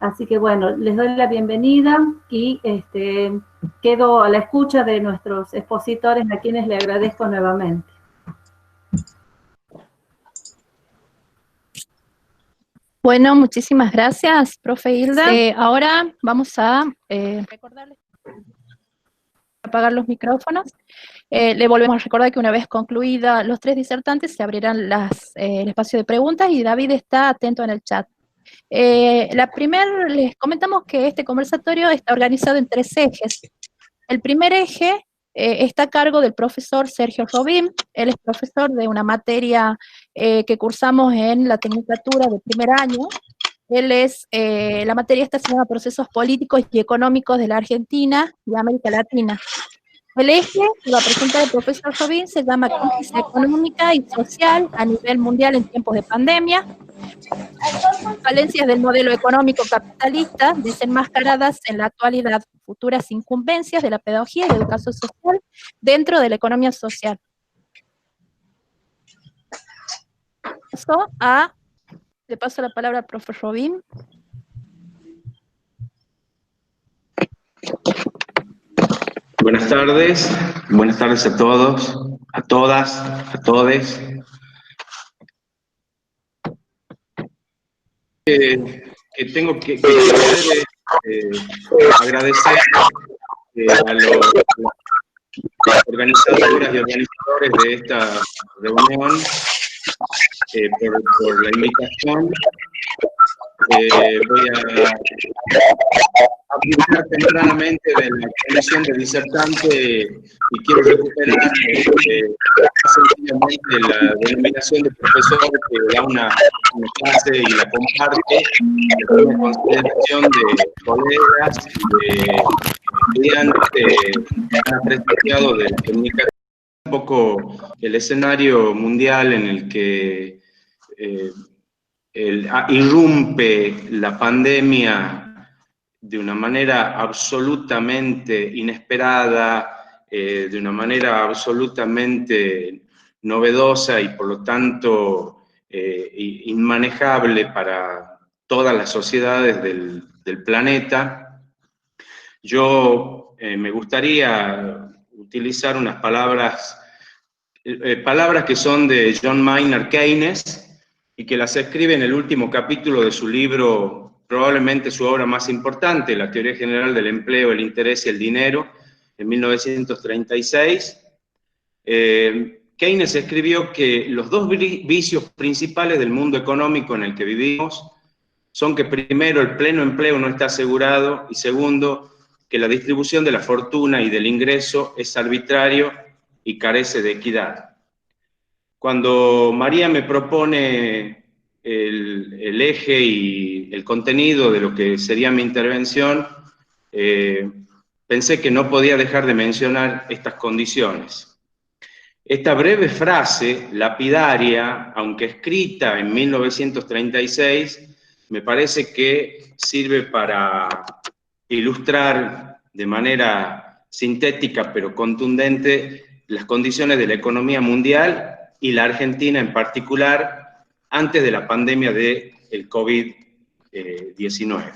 Así que bueno, les doy la bienvenida y quedo a la escucha de nuestros expositores, a quienes le agradezco nuevamente. Bueno, muchísimas gracias, profe Hilda. Ahora vamos a recordarles apagar los micrófonos. Le volvemos a recordar que una vez concluida los 3 disertantes se abrirán el espacio de preguntas y David está atento en el chat. Les comentamos que este conversatorio está organizado en 3 ejes. El primer eje está a cargo del profesor Sergio Robín. Él es profesor de una materia que cursamos en la tecnicatura de primer año. La materia está asignada a procesos políticos y económicos de la Argentina y América Latina. El eje que va a presentar el profesor Robín se llama Crisis económica y social a nivel mundial en tiempos de pandemia. Falencias del modelo económico capitalista desenmascaradas en la actualidad, futuras incumbencias de la pedagogía y la educación social dentro de la economía social. Le paso la palabra al profe Robín. Buenas tardes a todos, a todas, a todes. Tengo que agradecer a los organizadoras y organizadores de esta reunión por la invitación. Voy a hablar tempranamente de la condición de disertante y quiero recuperar sencillamente la denominación de profesor que da una clase y la comparte, una consideración de colegas y de estudiantes que han apreciado de la comunicación, un poco el escenario mundial en el que irrumpe la pandemia de una manera absolutamente inesperada, de una manera absolutamente novedosa y por lo tanto inmanejable para todas las sociedades del planeta. Yo me gustaría utilizar unas palabras que son de John Maynard Keynes, y que las escribe en el último capítulo de su libro, probablemente su obra más importante, La teoría general del empleo, el interés y el dinero, en 1936. Keynes escribió que los 2 vicios principales del mundo económico en el que vivimos son que primero el pleno empleo no está asegurado y segundo que la distribución de la fortuna y del ingreso es arbitrario y carece de equidad. Cuando María me propone el eje y el contenido de lo que sería mi intervención, pensé que no podía dejar de mencionar estas condiciones. Esta breve frase, lapidaria, aunque escrita en 1936, me parece que sirve para ilustrar de manera sintética pero contundente las condiciones de la economía mundial y la Argentina en particular, antes de la pandemia del COVID-19.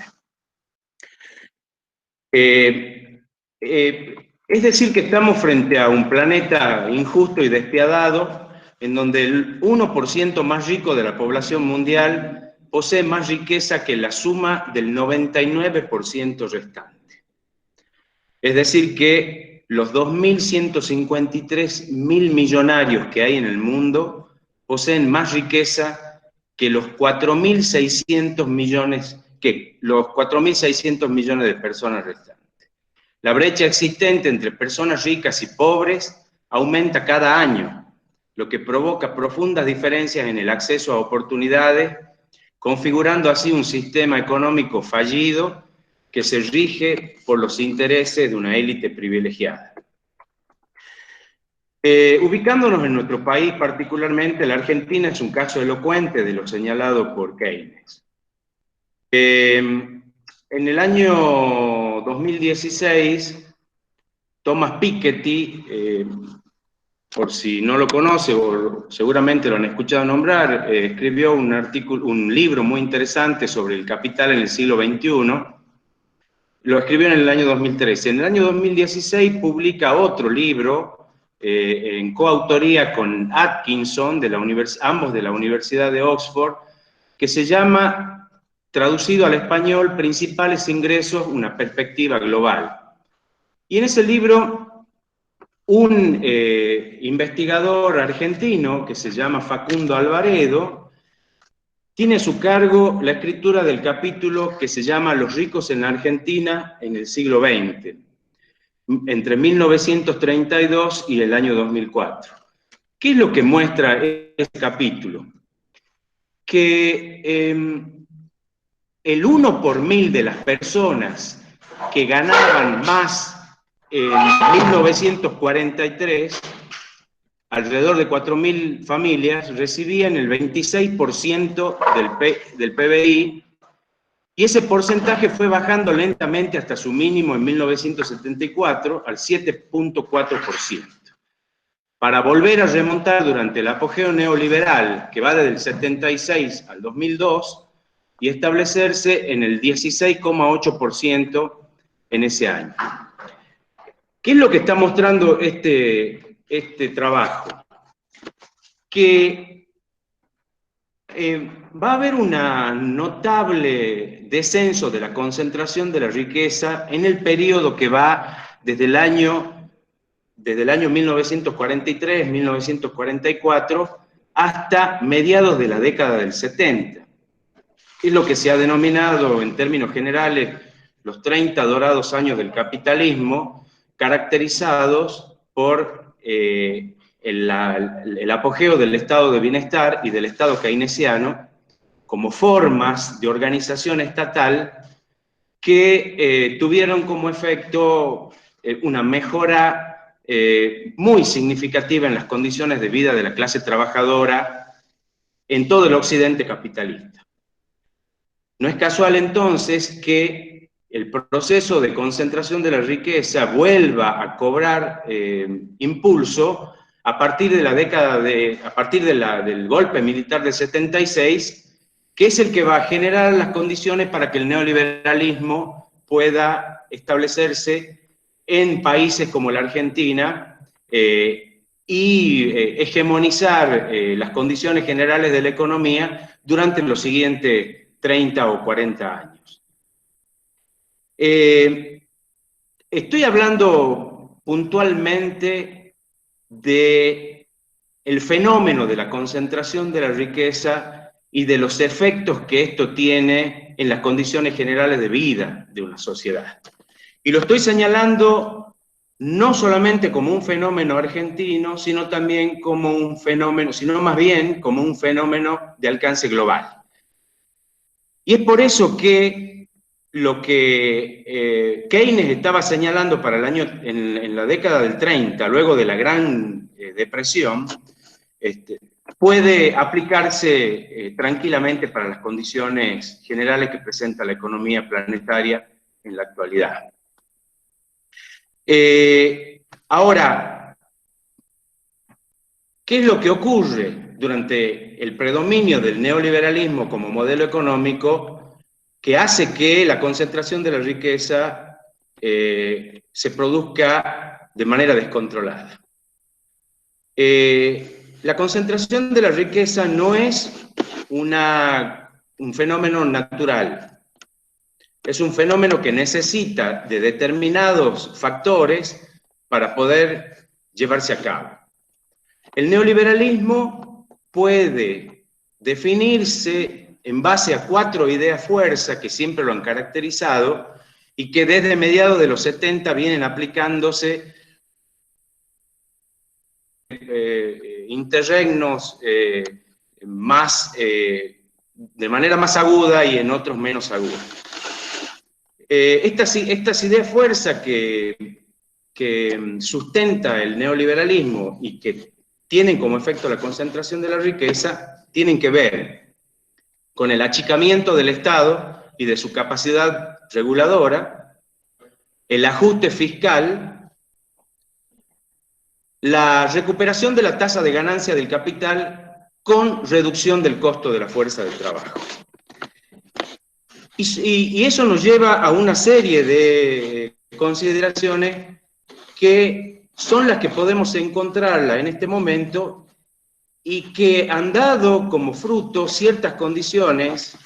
Es decir, que estamos frente a un planeta injusto y despiadado, en donde el 1% más rico de la población mundial posee más riqueza que la suma del 99% restante. Es decir, que los 2.153 mil millonarios que hay en el mundo poseen más riqueza que los 4.600 millones de personas restantes. La brecha existente entre personas ricas y pobres aumenta cada año, lo que provoca profundas diferencias en el acceso a oportunidades, configurando así un sistema económico fallido que se rige por los intereses de una élite privilegiada. Ubicándonos en nuestro país, particularmente la Argentina, es un caso elocuente de lo señalado por Keynes. En el año 2016, Thomas Piketty por si no lo conoce o seguramente lo han escuchado nombrar, escribió un libro muy interesante sobre el capital en el siglo XXI. Lo escribió en el año 2013. En el año 2016 publica otro libro en coautoría con Atkinson, ambos de la Universidad de Oxford, que se llama, traducido al español, Principales ingresos, una perspectiva global. Y en ese libro, un investigador argentino que se llama Facundo Alvaredo tiene a su cargo la escritura del capítulo que se llama Los ricos en la Argentina en el siglo XX, entre 1932 y el año 2004. ¿Qué es lo que muestra este capítulo? Que el 1 por 1000 de las personas que ganaban más en 1943, alrededor de 4.000 familias recibían el 26% del PBI, y ese porcentaje fue bajando lentamente hasta su mínimo en 1974, al 7.4%, para volver a remontar durante el apogeo neoliberal, que va desde el 76 al 2002, y establecerse en el 16,8% en ese año. ¿Qué es lo que está mostrando este trabajo? Que va a haber un notable descenso de la concentración de la riqueza en el periodo que va desde el año 1943, 1944, hasta mediados de la década del 70. Es lo que se ha denominado en términos generales los 30 dorados años del capitalismo, caracterizados por el apogeo del estado de bienestar y del estado keynesiano como formas de organización estatal que tuvieron como efecto una mejora muy significativa en las condiciones de vida de la clase trabajadora en todo el occidente capitalista. No es casual entonces que el proceso de concentración de la riqueza vuelva a cobrar impulso a partir de la década del golpe militar del 76, que es el que va a generar las condiciones para que el neoliberalismo pueda establecerse en países como la Argentina y hegemonizar las condiciones generales de la economía durante los siguientes 30 o 40 años. Estoy hablando puntualmente del fenómeno de la concentración de la riqueza y de los efectos que esto tiene en las condiciones generales de vida de una sociedad. Y lo estoy señalando no solamente como un fenómeno argentino, sino también como un fenómeno, sino más bien como un fenómeno de alcance global. Y es por eso que lo que Keynes estaba señalando para el año, en la década del 30, luego de la Gran Depresión, puede aplicarse tranquilamente para las condiciones generales que presenta la economía planetaria en la actualidad. Ahora, ¿qué es lo que ocurre durante el predominio del neoliberalismo como modelo económico que hace que la concentración de la riqueza se produzca de manera descontrolada? La concentración de la riqueza no es un fenómeno natural. Es un fenómeno que necesita de determinados factores para poder llevarse a cabo. El neoliberalismo puede definirse en base a 4 ideas fuerza que siempre lo han caracterizado y que desde mediados de los 70 vienen aplicándose interregnos de manera más aguda y en otros menos aguda. Estas ideas fuerza que sustenta el neoliberalismo y que tienen como efecto la concentración de la riqueza, tienen que ver con el achicamiento del Estado y de su capacidad reguladora, el ajuste fiscal, la recuperación de la tasa de ganancia del capital con reducción del costo de la fuerza de trabajo. Y eso nos lleva a una serie de consideraciones que son las que podemos encontrarla en este momento y que han dado como fruto ciertas condiciones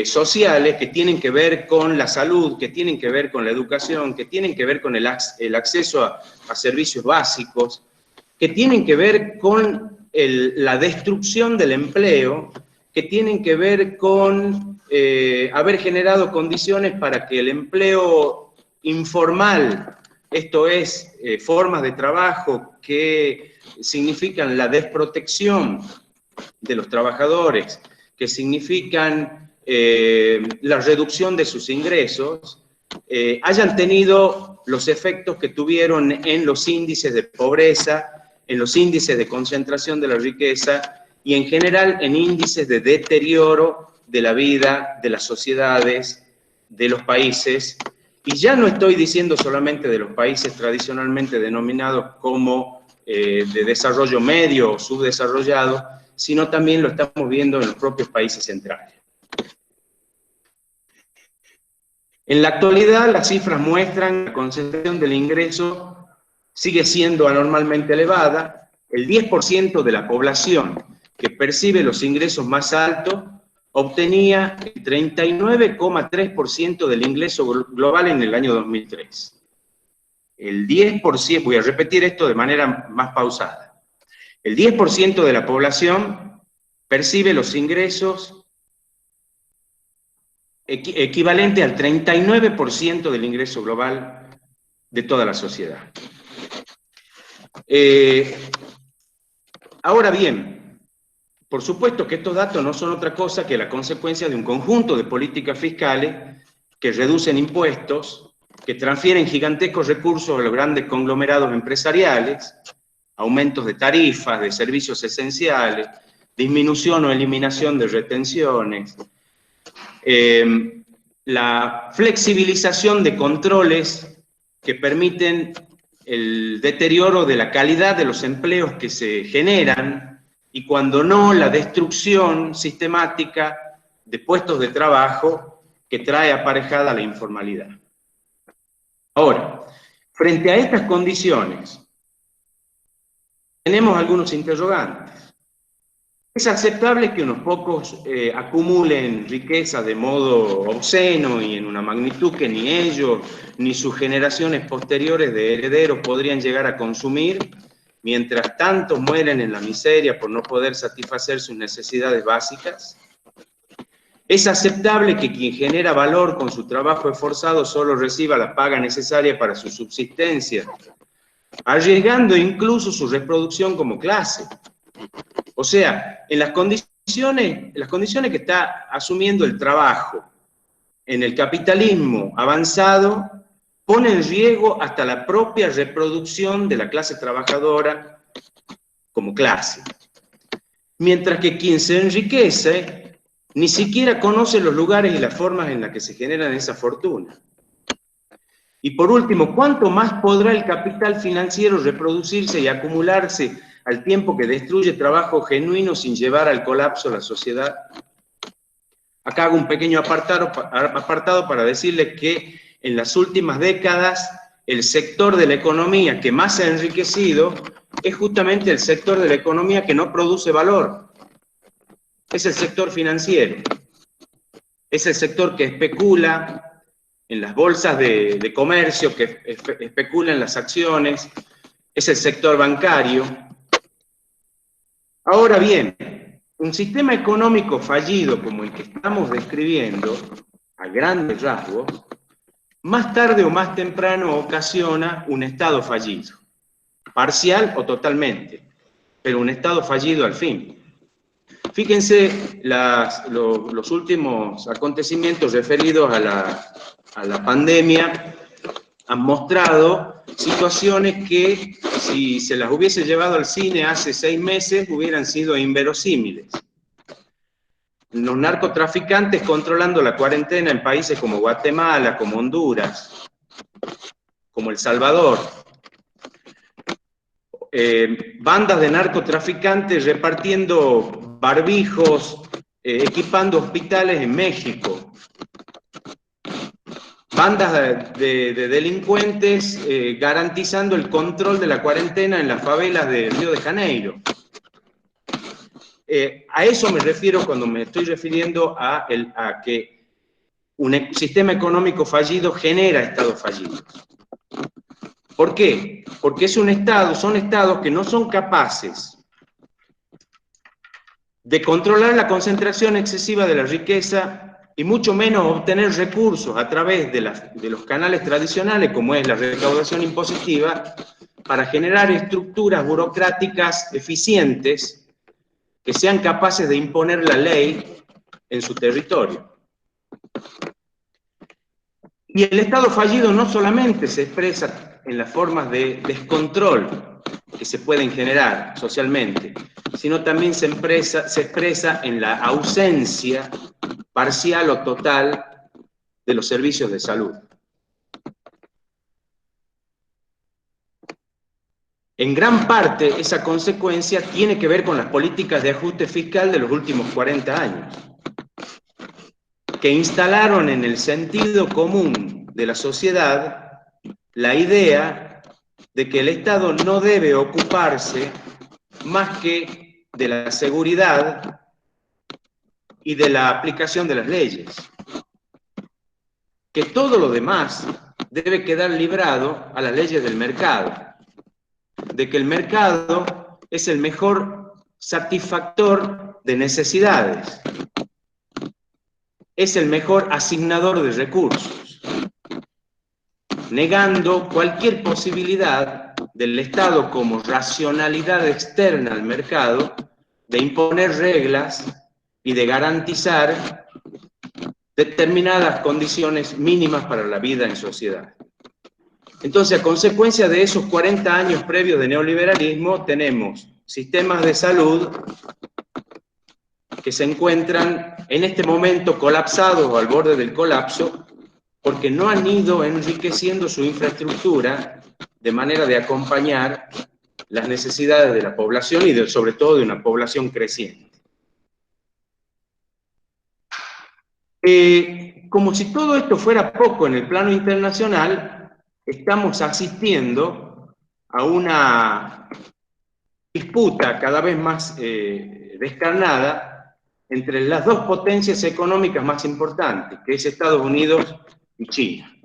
sociales que tienen que ver con la salud, que tienen que ver con la educación, que tienen que ver con el acceso a servicios básicos, que tienen que ver con la destrucción del empleo, que tienen que ver con haber generado condiciones para que el empleo informal, esto es, formas de trabajo que significan la desprotección de los trabajadores, que significan la reducción de sus ingresos, hayan tenido los efectos que tuvieron en los índices de pobreza, en los índices de concentración de la riqueza y en general en índices de deterioro de la vida, de las sociedades, de los países. Y ya no estoy diciendo solamente de los países tradicionalmente denominados como de desarrollo medio o subdesarrollado, sino también lo estamos viendo en los propios países centrales. En la actualidad, las cifras muestran que la concentración del ingreso sigue siendo anormalmente elevada. El 10% de la población que percibe los ingresos más altos obtenía el 39,3% del ingreso global en el año 2003. El 10%, voy a repetir esto de manera más pausada, el 10% de la población percibe los ingresos equivalente al 39% del ingreso global de toda la sociedad. Ahora bien, por supuesto que estos datos no son otra cosa que la consecuencia de un conjunto de políticas fiscales que reducen impuestos, que transfieren gigantescos recursos a los grandes conglomerados empresariales, aumentos de tarifas, de servicios esenciales, disminución o eliminación de retenciones, la flexibilización de controles que permiten el deterioro de la calidad de los empleos que se generan y cuando no, la destrucción sistemática de puestos de trabajo que trae aparejada la informalidad. Ahora, frente a estas condiciones, tenemos algunos interrogantes. ¿Es aceptable que unos pocos acumulen riqueza de modo obsceno y en una magnitud que ni ellos ni sus generaciones posteriores de herederos podrían llegar a consumir, mientras tantos mueren en la miseria por no poder satisfacer sus necesidades básicas? ¿Es aceptable que quien genera valor con su trabajo esforzado solo reciba la paga necesaria para su subsistencia, arriesgando incluso su reproducción como clase? O sea, en las condiciones que está asumiendo el trabajo en el capitalismo avanzado, pone en riesgo hasta la propia reproducción de la clase trabajadora como clase. Mientras que quien se enriquece ni siquiera conoce los lugares y las formas en las que se generan esa fortuna. Y por último, ¿cuánto más podrá el capital financiero reproducirse y acumularse al tiempo que destruye trabajo genuino sin llevar al colapso a la sociedad? Acá hago un pequeño apartado para decirles que en las últimas décadas el sector de la economía que más se ha enriquecido es justamente el sector de la economía que no produce valor. Es el sector financiero. Es el sector que especula en las bolsas de comercio, que especula en las acciones. Es el sector bancario. Ahora bien, un sistema económico fallido como el que estamos describiendo, a grandes rasgos, más tarde o más temprano ocasiona un Estado fallido, parcial o totalmente, pero un Estado fallido al fin. Fíjense los últimos acontecimientos referidos a la pandemia han mostrado situaciones que, si se las hubiese llevado al cine hace 6 meses, hubieran sido inverosímiles. Los narcotraficantes controlando la cuarentena en países como Guatemala, como Honduras, como El Salvador. bandas de narcotraficantes repartiendo barbijos, equipando hospitales en México. Bandas de delincuentes garantizando el control de la cuarentena en las favelas de Río de Janeiro. A eso me refiero cuando me estoy refiriendo a que un sistema económico fallido genera estados fallidos. ¿Por qué? Porque son estados que no son capaces de controlar la concentración excesiva de la riqueza y mucho menos obtener recursos a través de los canales tradicionales, como es la recaudación impositiva, para generar estructuras burocráticas eficientes que sean capaces de imponer la ley en su territorio. Y el Estado fallido no solamente se expresa en las formas de descontrol que se pueden generar socialmente, sino también se expresa en la ausencia parcial o total de los servicios de salud. En gran parte, esa consecuencia tiene que ver con las políticas de ajuste fiscal de los últimos 40 años, que instalaron en el sentido común de la sociedad la idea de que el Estado no debe ocuparse más que de la seguridad y de la aplicación de las leyes. Que todo lo demás debe quedar librado a las leyes del mercado. De que el mercado es el mejor satisfactor de necesidades. Es el mejor asignador de recursos. Negando cualquier posibilidad del Estado como racionalidad externa al mercado de imponer reglas y de garantizar determinadas condiciones mínimas para la vida en sociedad. Entonces, a consecuencia de esos 40 años previos de neoliberalismo, tenemos sistemas de salud que se encuentran en este momento colapsados o al borde del colapso, porque no han ido enriqueciendo su infraestructura de manera de acompañar las necesidades de la población y sobre todo de una población creciente. Como si todo esto fuera poco en el plano internacional, estamos asistiendo a una disputa cada vez más descarnada entre las dos potencias económicas más importantes, que es Estados Unidos y China.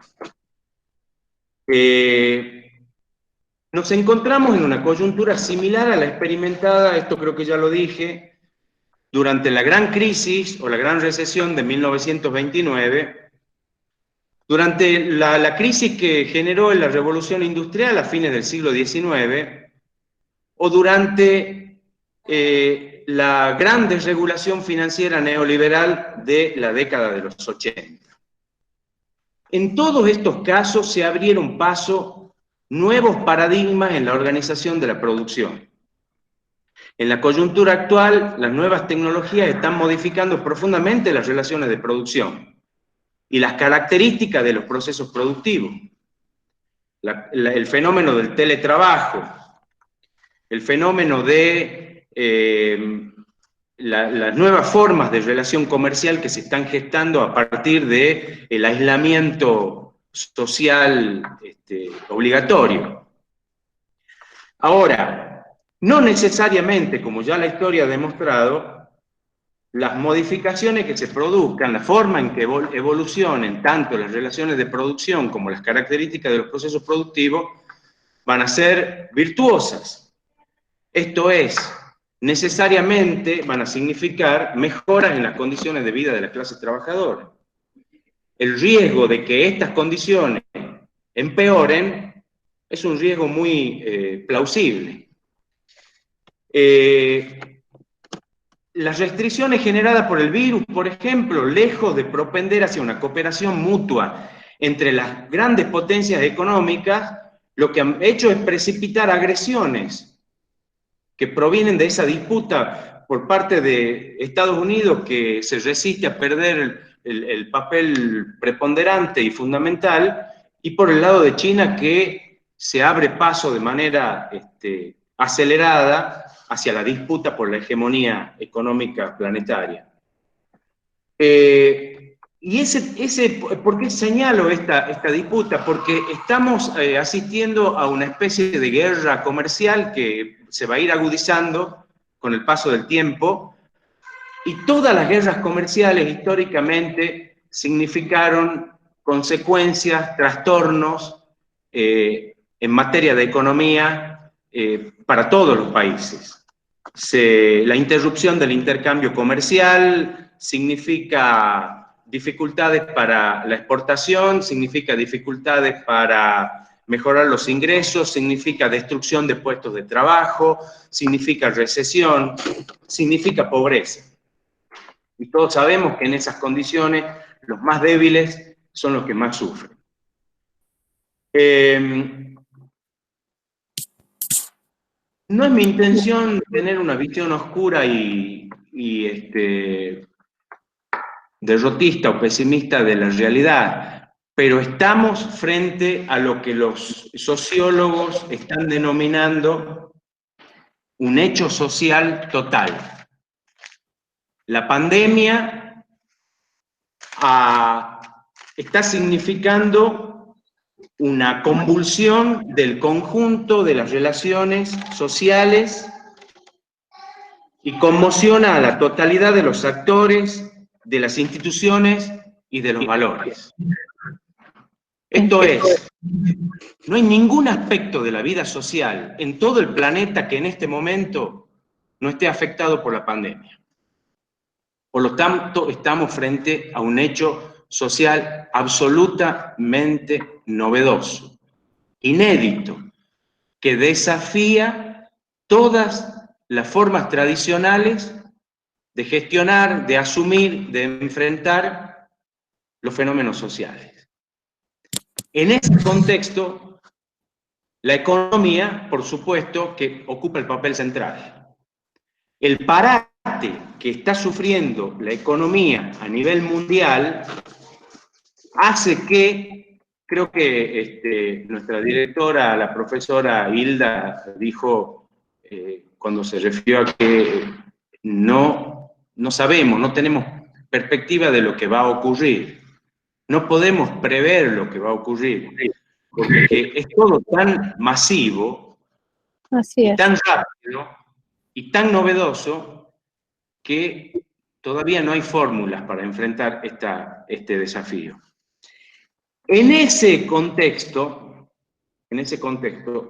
Nos encontramos en una coyuntura similar a la experimentada, esto creo que ya lo dije, durante la gran crisis o la gran recesión de 1929, durante la crisis que generó la revolución industrial a fines del siglo XIX, o durante la gran desregulación financiera neoliberal de la década de los 80. En todos estos casos se abrieron paso nuevos paradigmas en la organización de la producción. En la coyuntura actual, las nuevas tecnologías están modificando profundamente las relaciones de producción y las características de los procesos productivos. El fenómeno del teletrabajo, el fenómeno de las nuevas formas de relación comercial que se están gestando a partir del aislamiento social obligatorio. Ahora, no necesariamente, como ya la historia ha demostrado, las modificaciones que se produzcan, la forma en que evolucionen tanto las relaciones de producción como las características de los procesos productivos, van a ser virtuosas. Esto es, necesariamente van a significar mejoras en las condiciones de vida de la clase trabajadora. El riesgo de que estas condiciones empeoren es un riesgo muy plausible. Las restricciones generadas por el virus, por ejemplo, lejos de propender hacia una cooperación mutua entre las grandes potencias económicas, lo que han hecho es precipitar agresiones que provienen de esa disputa por parte de Estados Unidos, que se resiste a perder el papel preponderante y fundamental, y por el lado de China, que se abre paso de manera acelerada hacia la disputa por la hegemonía económica planetaria. ¿Por qué señalo esta disputa? Porque estamos asistiendo a una especie de guerra comercial que se va a ir agudizando con el paso del tiempo, y todas las guerras comerciales históricamente significaron consecuencias, trastornos en materia de economía para todos los países. La interrupción del intercambio comercial significa dificultades para la exportación, significa dificultades para mejorar los ingresos, significa destrucción de puestos de trabajo, significa recesión, significa pobreza. Y todos sabemos que en esas condiciones los más débiles son los que más sufren. No es mi intención tener una visión oscura y derrotista o pesimista de la realidad, pero estamos frente a lo que los sociólogos están denominando un hecho social total. La pandemia está significando una convulsión del conjunto de las relaciones sociales y conmociona a la totalidad de los actores, de las instituciones y de los valores. Esto es, no hay ningún aspecto de la vida social en todo el planeta que en este momento no esté afectado por la pandemia. Por lo tanto, estamos frente a un hecho social absolutamente novedoso, inédito, que desafía todas las formas tradicionales de gestionar, de asumir, de enfrentar los fenómenos sociales. En ese contexto, la economía, por supuesto, que ocupa el papel central. El parate que está sufriendo la economía a nivel mundial hace que, creo que nuestra directora, la profesora Hilda, dijo cuando se refirió a que no sabemos, no tenemos perspectiva de lo que va a ocurrir. No podemos prever lo que va a ocurrir, porque es todo tan masivo, tan rápido y tan novedoso que todavía no hay fórmulas para enfrentar este desafío. En ese contexto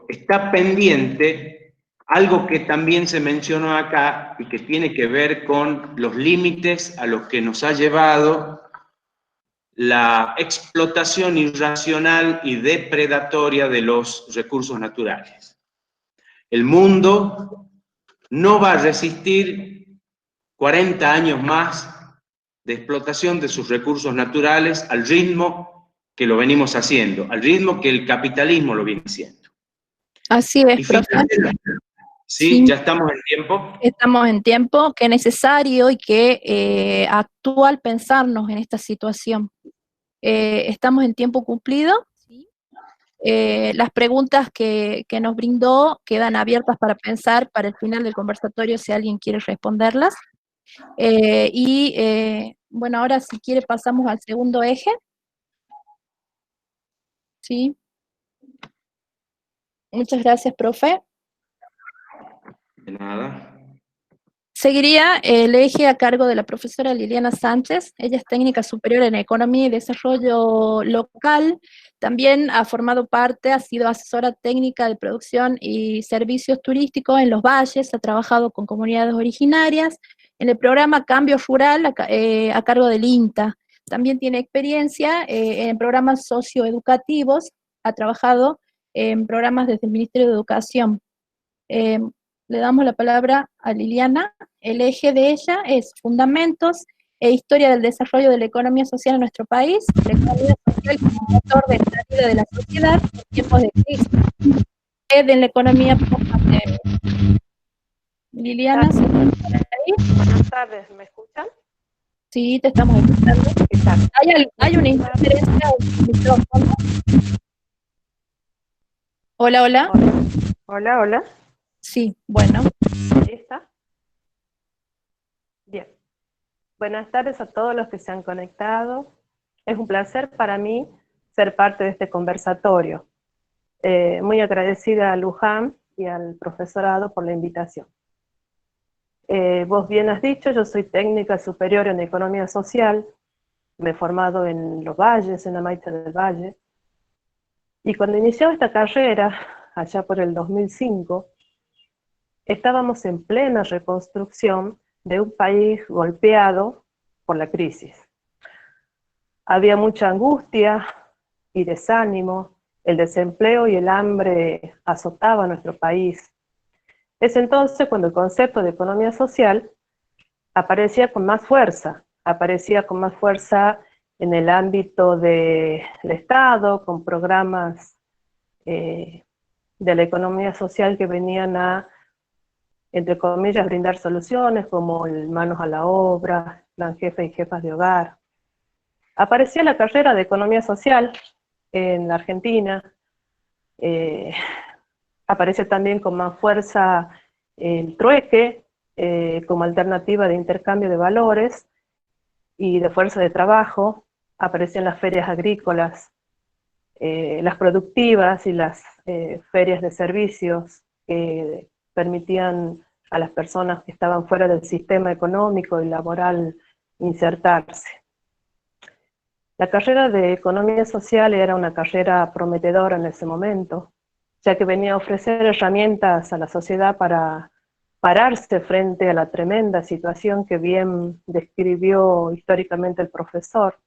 está pendiente algo que también se mencionó acá y que tiene que ver con los límites a los que nos ha llevado la explotación irracional y depredatoria de los recursos naturales. El mundo no va a resistir 40 años más de explotación de sus recursos naturales al ritmo que lo venimos haciendo, al ritmo que el capitalismo lo viene haciendo. Así es, profe. Sí, ya estamos en tiempo. Estamos en tiempo, que es necesario y que actual pensarnos en esta situación. Estamos en tiempo cumplido. Las preguntas que nos brindó quedan abiertas para pensar para el final del conversatorio si alguien quiere responderlas. Bueno, ahora si quiere pasamos al segundo eje. Sí. Muchas gracias, profe. De nada. Seguiría el eje a cargo de la profesora Liliana Sánchez. Ella es técnica superior en Economía y Desarrollo Local. También ha formado parte, ha sido asesora técnica de producción y servicios turísticos en los valles, ha trabajado con comunidades originarias, en el programa Cambio Rural a cargo del INTA. También tiene experiencia en programas socioeducativos, ha trabajado en programas desde el Ministerio de Educación. Le damos la palabra a Liliana. El eje de ella es Fundamentos e Historia del Desarrollo de la Economía Social en nuestro país, la economía social como motor de la vida de la sociedad en tiempos de crisis, en la economía post-pandemia. Liliana, buenas tardes, ¿me escuchan? Sí, te estamos escuchando. ¿Hay una interferencia del micrófono? Hola, hola. Hola, hola. Sí, bueno. ¿Lista? Bien. Buenas tardes a todos los que se han conectado. Es un placer para mí ser parte de este conversatorio. Muy agradecida a Luján y al profesorado por la invitación. Vos bien has dicho, yo soy técnica superior en economía social, me he formado en Los Valles, en la Maite del Valle, y cuando inició esta carrera, allá por el 2005, estábamos en plena reconstrucción de un país golpeado por la crisis. Había mucha angustia y desánimo, el desempleo y el hambre azotaban nuestro país. Es entonces cuando el concepto de economía social aparecía con más fuerza en el ámbito del Estado, con programas de la economía social que venían a, entre comillas, brindar soluciones, como el Manos a la Obra, Plan Jefe y Jefas de Hogar. Aparecía la carrera de economía social en la Argentina, aparece también con más fuerza el trueque, como alternativa de intercambio de valores y de fuerza de trabajo. Aparecían las ferias agrícolas, las productivas y las ferias de servicios que permitían a las personas que estaban fuera del sistema económico y laboral insertarse. La carrera de economía social era una carrera prometedora en ese momento, ya que venía a ofrecer herramientas a la sociedad para pararse frente a la tremenda situación que bien describió históricamente el profesor.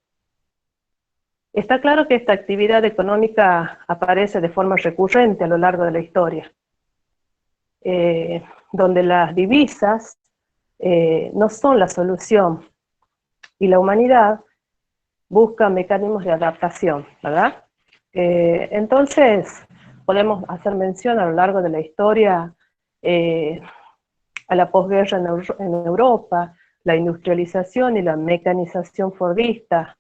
Está claro que esta actividad económica aparece de forma recurrente a lo largo de la historia, donde las divisas no son la solución, y la humanidad busca mecanismos de adaptación, ¿verdad? Entonces, podemos hacer mención a lo largo de la historia a la posguerra en Europa, la industrialización y la mecanización fordista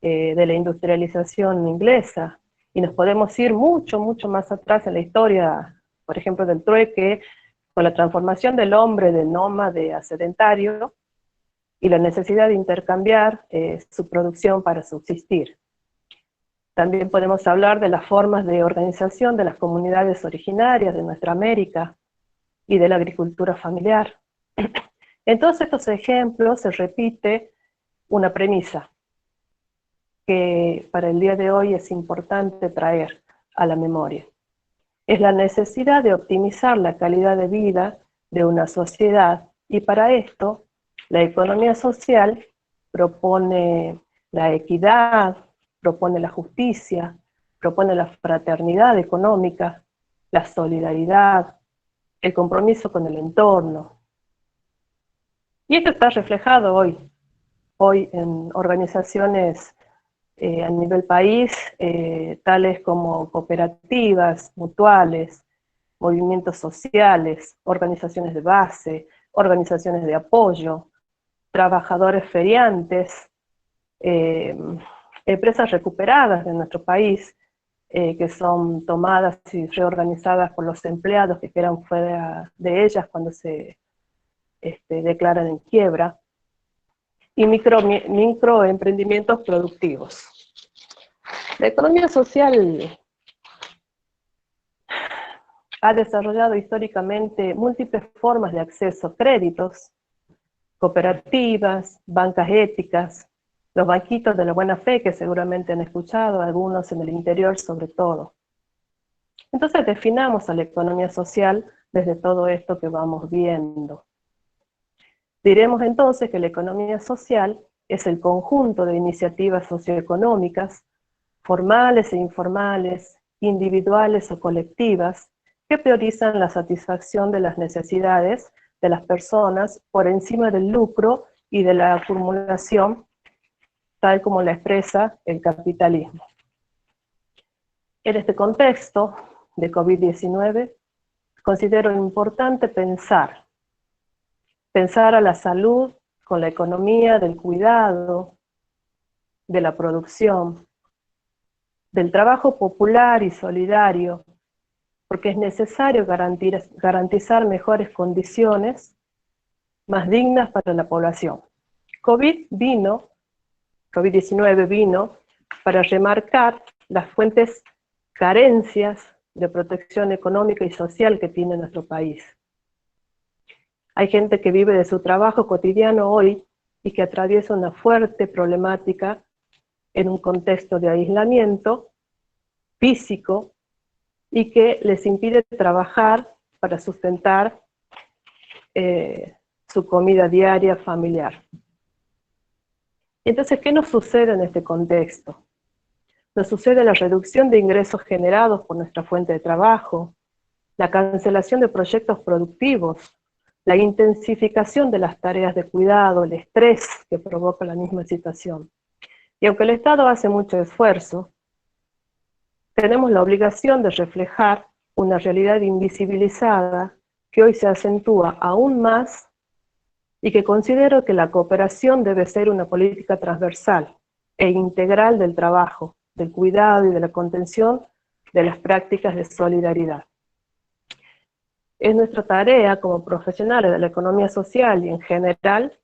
de la industrialización inglesa, y nos podemos ir mucho, mucho más atrás en la historia, por ejemplo, del trueque, con la transformación del hombre de nómade a sedentario, y la necesidad de intercambiar su producción para subsistir. También podemos hablar de las formas de organización de las comunidades originarias de nuestra América y de la agricultura familiar. En todos estos ejemplos se repite una premisa que para el día de hoy es importante traer a la memoria. Es la necesidad de optimizar la calidad de vida de una sociedad, y para esto la economía social propone la equidad, propone la justicia, propone la fraternidad económica, la solidaridad, el compromiso con el entorno. Y esto está reflejado hoy en organizaciones a nivel país, tales como cooperativas, mutuales, movimientos sociales, organizaciones de base, organizaciones de apoyo, trabajadores feriantes, empresas recuperadas de nuestro país, que son tomadas y reorganizadas por los empleados que quedan fuera de ellas cuando se declaran en quiebra, y microemprendimientos productivos. La economía social ha desarrollado históricamente múltiples formas de acceso a créditos, cooperativas, bancas éticas, los banquitos de la buena fe, que seguramente han escuchado, algunos en el interior sobre todo. Entonces definamos a la economía social desde todo esto que vamos viendo. Diremos entonces que la economía social es el conjunto de iniciativas socioeconómicas, formales e informales, individuales o colectivas, que priorizan la satisfacción de las necesidades de las personas por encima del lucro y de la acumulación, tal como la expresa el capitalismo. En este contexto de COVID-19, considero importante pensar a la salud con la economía del cuidado, de la producción, del trabajo popular y solidario, porque es necesario garantizar mejores condiciones más dignas para la población. COVID-19 vino para remarcar las fuentes carencias de protección económica y social que tiene nuestro país. Hay gente que vive de su trabajo cotidiano hoy y que atraviesa una fuerte problemática en un contexto de aislamiento físico y que les impide trabajar para sustentar su comida diaria familiar. Entonces, ¿qué nos sucede en este contexto? Nos sucede la reducción de ingresos generados por nuestra fuente de trabajo, la cancelación de proyectos productivos, la intensificación de las tareas de cuidado, el estrés que provoca la misma situación. Y aunque el Estado hace mucho esfuerzo, tenemos la obligación de reflejar una realidad invisibilizada que hoy se acentúa aún más y que considero que la cooperación debe ser una política transversal e integral del trabajo, del cuidado y de la contención de las prácticas de solidaridad. Es nuestra tarea como profesionales de la economía social y en general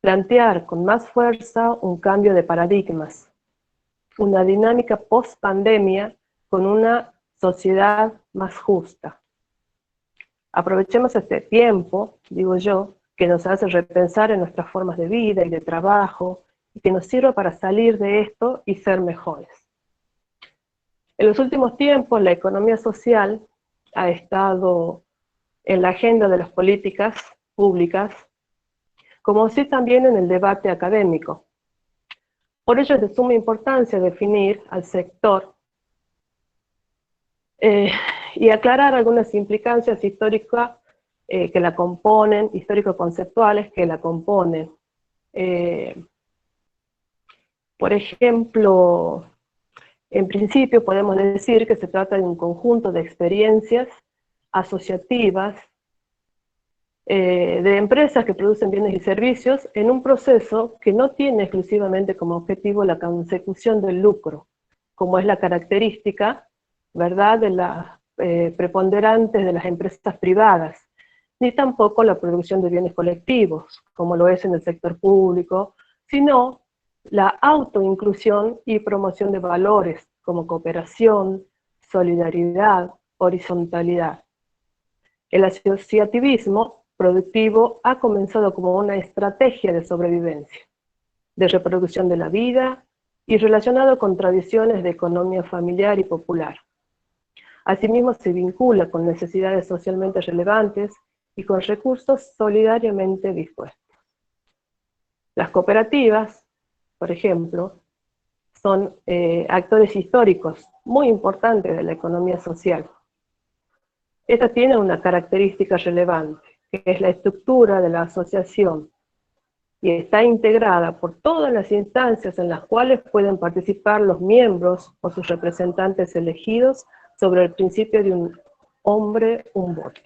plantear con más fuerza un cambio de paradigmas, una dinámica post-pandemia con una sociedad más justa. Aprovechemos este tiempo, digo yo, que nos hace repensar en nuestras formas de vida y de trabajo, y que nos sirva para salir de esto y ser mejores. En los últimos tiempos, la economía social ha estado en la agenda de las políticas públicas, como así también en el debate académico. Por ello es de suma importancia definir al sector y aclarar algunas implicancias históricas que la componen, histórico-conceptuales que la componen. Por ejemplo, en principio podemos decir que se trata de un conjunto de experiencias asociativas de empresas que producen bienes y servicios en un proceso que no tiene exclusivamente como objetivo la consecución del lucro, como es la característica, ¿verdad?, de las preponderantes de las empresas privadas, ni tampoco la producción de bienes colectivos, como lo es en el sector público, sino la autoinclusión y promoción de valores como cooperación, solidaridad, horizontalidad. El asociativismo productivo ha comenzado como una estrategia de sobrevivencia, de reproducción de la vida y relacionado con tradiciones de economía familiar y popular. Asimismo se vincula con necesidades socialmente relevantes y con recursos solidariamente dispuestos. Las cooperativas, por ejemplo, son actores históricos muy importantes de la economía social. Esta tiene una característica relevante, que es la estructura de la asociación, y está integrada por todas las instancias en las cuales pueden participar los miembros o sus representantes elegidos sobre el principio de un hombre, un voto.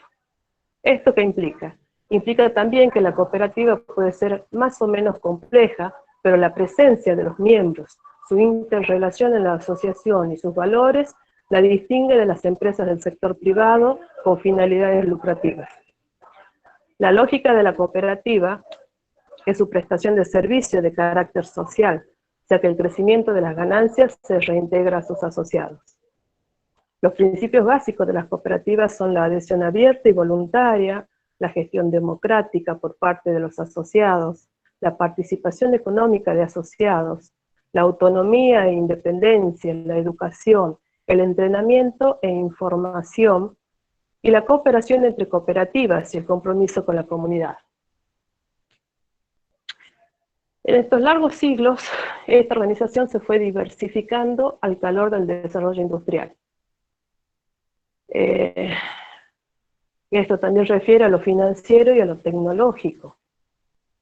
¿Esto qué implica? Implica también que la cooperativa puede ser más o menos compleja, pero la presencia de los miembros, su interrelación en la asociación y sus valores la distingue de las empresas del sector privado con finalidades lucrativas. La lógica de la cooperativa es su prestación de servicio de carácter social, ya que el crecimiento de las ganancias se reintegra a sus asociados. Los principios básicos de las cooperativas son la adhesión abierta y voluntaria, la gestión democrática por parte de los asociados, la participación económica de asociados, la autonomía e independencia, la educación, el entrenamiento e información, y la cooperación entre cooperativas y el compromiso con la comunidad. En estos largos siglos, esta organización se fue diversificando al calor del desarrollo industrial. Esto también refiere a lo financiero y a lo tecnológico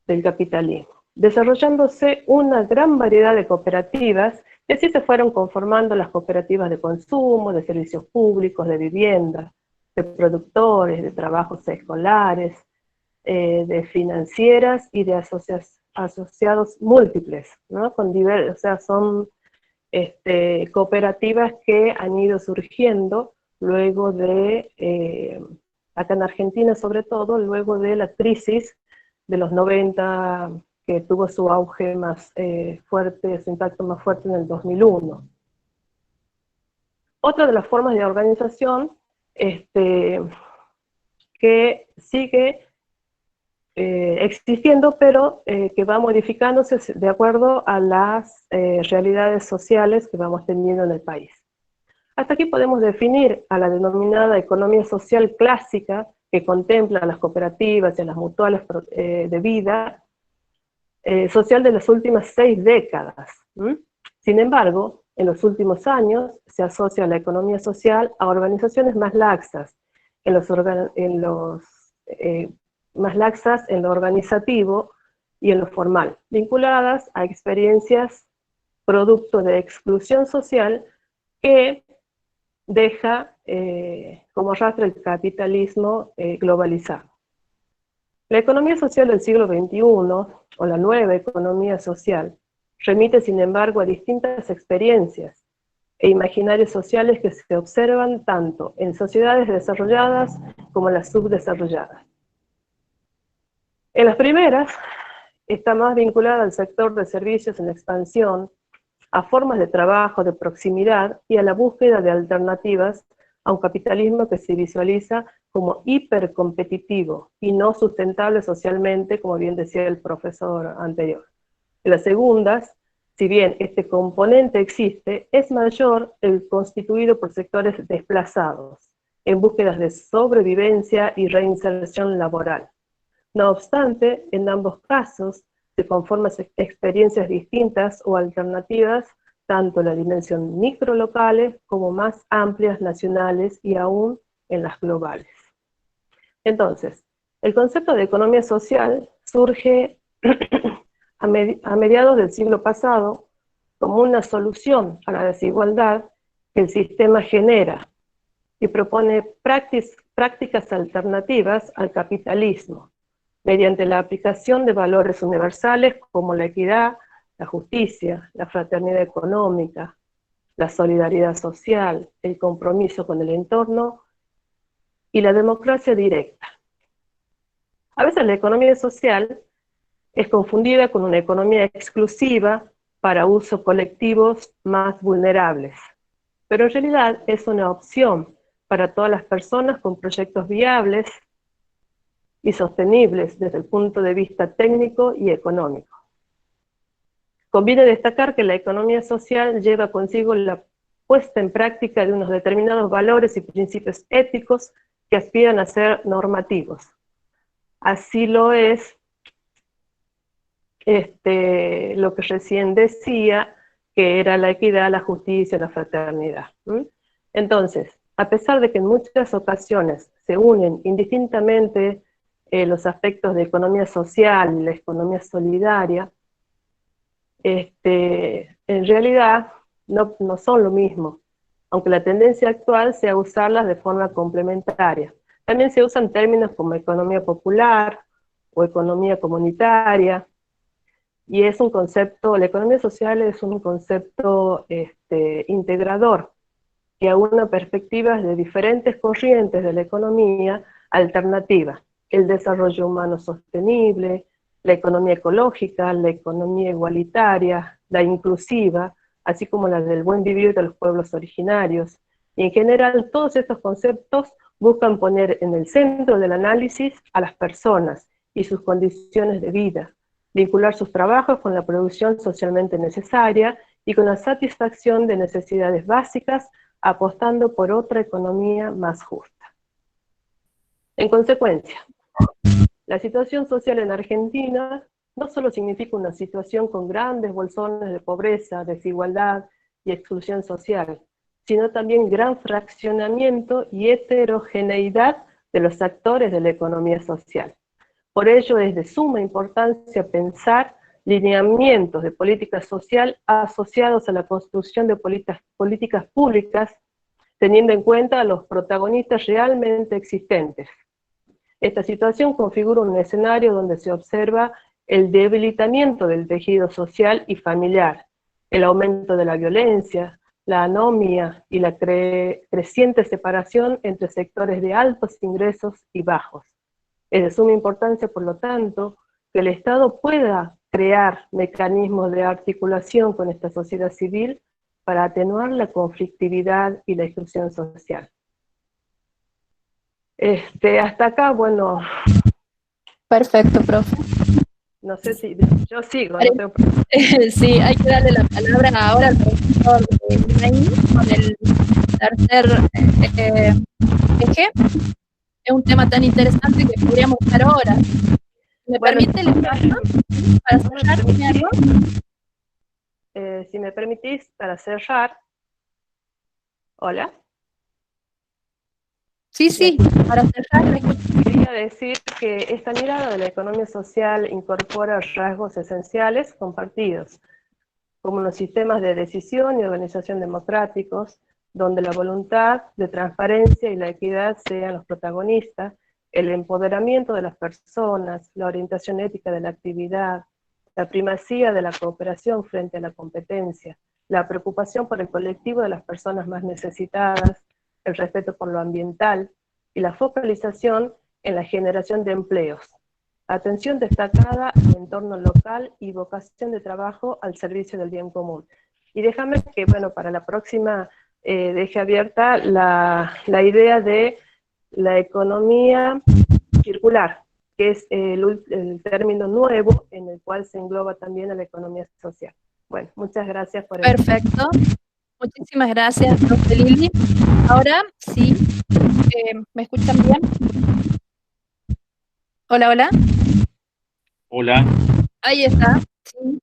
del capitalismo, desarrollándose una gran variedad de cooperativas, y así se fueron conformando las cooperativas de consumo, de servicios públicos, de vivienda, de productores, de trabajos escolares, de financieras y de asociados múltiples, ¿no? O sea, son cooperativas que han ido surgiendo luego de, acá en Argentina sobre todo, luego de la crisis de los 90, que tuvo su auge más fuerte, su impacto más fuerte en el 2001. Otra de las formas de organización que sigue existiendo, pero que va modificándose de acuerdo a las realidades sociales que vamos teniendo en el país. Hasta aquí podemos definir a la denominada economía social clásica, que contempla a las cooperativas y a las mutuales de vida social de las últimas 6 décadas. Sin embargo, en los últimos años se asocia la economía social a organizaciones más laxas, más laxas en lo organizativo y en lo formal, vinculadas a experiencias producto de exclusión social que deja como rastro el capitalismo globalizado. La economía social del siglo XXI, o la nueva economía social, remite sin embargo a distintas experiencias e imaginarios sociales que se observan tanto en sociedades desarrolladas como en las subdesarrolladas. En las primeras, está más vinculada al sector de servicios en expansión, a formas de trabajo de proximidad y a la búsqueda de alternativas a un capitalismo que se visualiza como hipercompetitivo y no sustentable socialmente, como bien decía el profesor anterior. En las segundas, si bien este componente existe, es mayor el constituido por sectores desplazados, en búsquedas de sobrevivencia y reinserción laboral. No obstante, en ambos casos se conforman experiencias distintas o alternativas, tanto en la dimensión microlocales como más amplias nacionales y aún en las globales. Entonces, el concepto de economía social surge a mediados del siglo pasado como una solución a la desigualdad que el sistema genera y propone prácticas alternativas al capitalismo, mediante la aplicación de valores universales como la equidad, la justicia, la fraternidad económica, la solidaridad social, el compromiso con el entorno y la democracia directa. A veces la economía social es confundida con una economía exclusiva para usos colectivos más vulnerables, pero en realidad es una opción para todas las personas con proyectos viables y sostenibles desde el punto de vista técnico y económico. Conviene destacar que la economía social lleva consigo la puesta en práctica de unos determinados valores y principios éticos que aspiran a ser normativos. Así lo es lo que recién decía, que era la equidad, la justicia, la fraternidad. Entonces, a pesar de que en muchas ocasiones se unen indistintamente los aspectos de economía social y la economía solidaria, en realidad no son lo mismo, aunque la tendencia actual sea usarlas de forma complementaria. También se usan términos como economía popular o economía comunitaria, y es un concepto, la economía social es un concepto integrador, que aúna perspectivas de diferentes corrientes de la economía alternativa: el desarrollo humano sostenible, la economía ecológica, la economía igualitaria, la inclusiva, así como la del buen vivir de los pueblos originarios. Y en general todos estos conceptos buscan poner en el centro del análisis a las personas y sus condiciones de vida, vincular sus trabajos con la producción socialmente necesaria y con la satisfacción de necesidades básicas, apostando por otra economía más justa. En consecuencia, la situación social en Argentina no solo significa una situación con grandes bolsones de pobreza, desigualdad y exclusión social, sino también gran fraccionamiento y heterogeneidad de los actores de la economía social. Por ello es de suma importancia pensar lineamientos de política social asociados a la construcción de políticas públicas, teniendo en cuenta a los protagonistas realmente existentes. Esta situación configura un escenario donde se observa el debilitamiento del tejido social y familiar, el aumento de la violencia, la anomia y la creciente separación entre sectores de altos ingresos y bajos. Es de suma importancia, por lo tanto, que el Estado pueda crear mecanismos de articulación con esta sociedad civil para atenuar la conflictividad y la exclusión social. Hasta acá, bueno... Perfecto, profe. No sé si... Yo sigo, no tengo problema. Sí, hay que darle la palabra ahora al profesor Naim con el tercer eje. Es un tema tan interesante que podríamos estar horas. ¿Me permite le paso para cerrar, Minerva? Si me permitís, para cerrar... ¿Hola? Sí, para cerrar, me escucho. Quería decir que esta mirada de la economía social incorpora rasgos esenciales compartidos, como los sistemas de decisión y organización democráticos, donde la voluntad de transparencia y la equidad sean los protagonistas, el empoderamiento de las personas, la orientación ética de la actividad, la primacía de la cooperación frente a la competencia, la preocupación por el colectivo de las personas más necesitadas, el respeto por lo ambiental y la focalización en la generación de empleos. Atención destacada al entorno local y vocación de trabajo al servicio del bien común. Y déjame que, bueno, para la próxima deje abierta la idea de la economía circular, que es el término nuevo en el cual se engloba también a la economía social. Bueno, muchas gracias por el... Perfecto. Muchísimas gracias, profe Lili. Ahora, sí, ¿me escuchan bien? Hola, hola. Hola. Ahí está. Sí.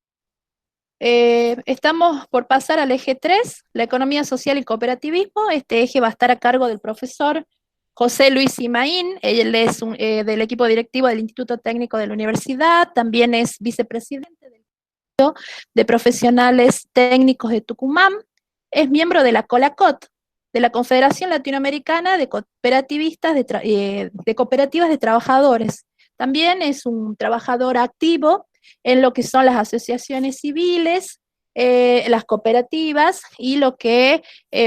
Estamos por pasar al eje 3, la economía social y cooperativismo. Este eje va a estar a cargo del profesor José Luis Imaín. Él es del equipo directivo del Instituto Técnico de la Universidad, también es vicepresidente del Colegio de Profesionales Técnicos de Tucumán, es miembro de la COLACOT, de la Confederación Latinoamericana de Cooperativistas de Cooperativas de Trabajadores. También es un trabajador activo en lo que son las asociaciones civiles, las cooperativas y lo que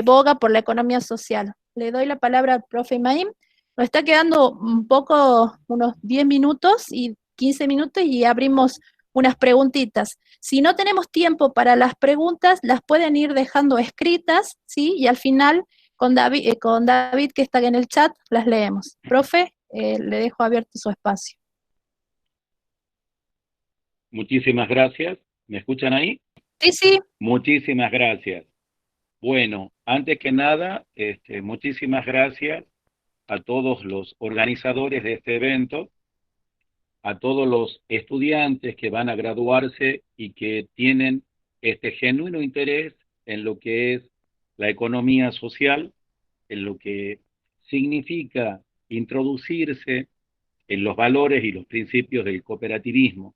boga por la economía social. Le doy la palabra al profe Imaín. Nos está quedando un poco, unos 10 minutos y 15 minutos y abrimos unas preguntitas. Si no tenemos tiempo para las preguntas, las pueden ir dejando escritas, ¿sí? Y al final, con David que está en el chat, las leemos. Profe, le dejo abierto su espacio. Muchísimas gracias. ¿Me escuchan ahí? Sí. Muchísimas gracias. Bueno, antes que nada, muchísimas gracias a todos los organizadores de este evento, a todos los estudiantes que van a graduarse y que tienen este genuino interés en lo que es la economía social, en lo que significa introducirse en los valores y los principios del cooperativismo.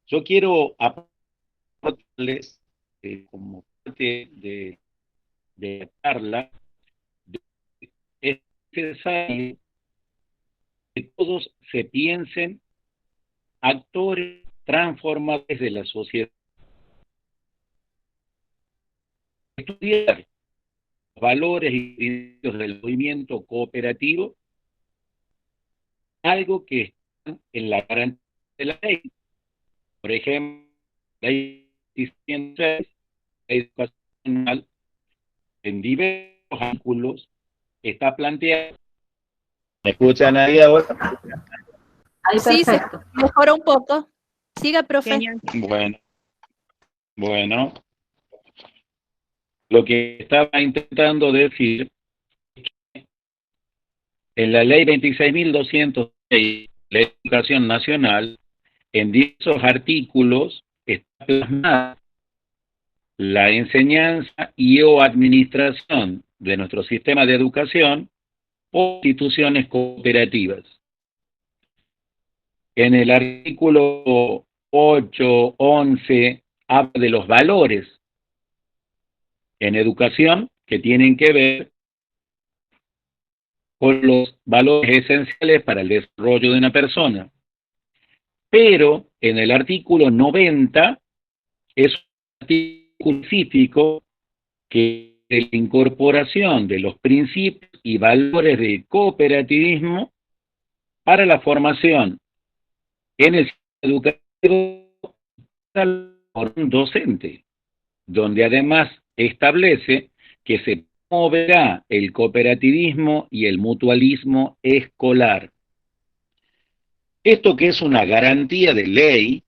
Yo quiero aportarles, como parte de la charla, es necesario que todos se piensen actores transformadores de la sociedad. Estudiar los valores y principios del movimiento cooperativo, algo que está en la garantía de la ley. Por ejemplo, la ley 106, la educacional, en diversos ángulos, está planteada. ¿Me escuchan ahí ahora? Ahí Sí, se perfecto. mejoró un poco. Siga, profe. Bueno. Lo que estaba intentando decir es que en la ley 26.206, la educación nacional, en diversos artículos está plasmada la enseñanza y o administración de nuestro sistema de educación por instituciones cooperativas. En el artículo 8, 11, habla de los valores en educación que tienen que ver con los valores esenciales para el desarrollo de una persona. Pero en el artículo 90 es un artículo específico que es la incorporación de los principios y valores del cooperativismo para la formación en el sistema educativo por un docente, donde además establece que se promoverá el cooperativismo y el mutualismo escolar. Esto, que es una garantía de ley,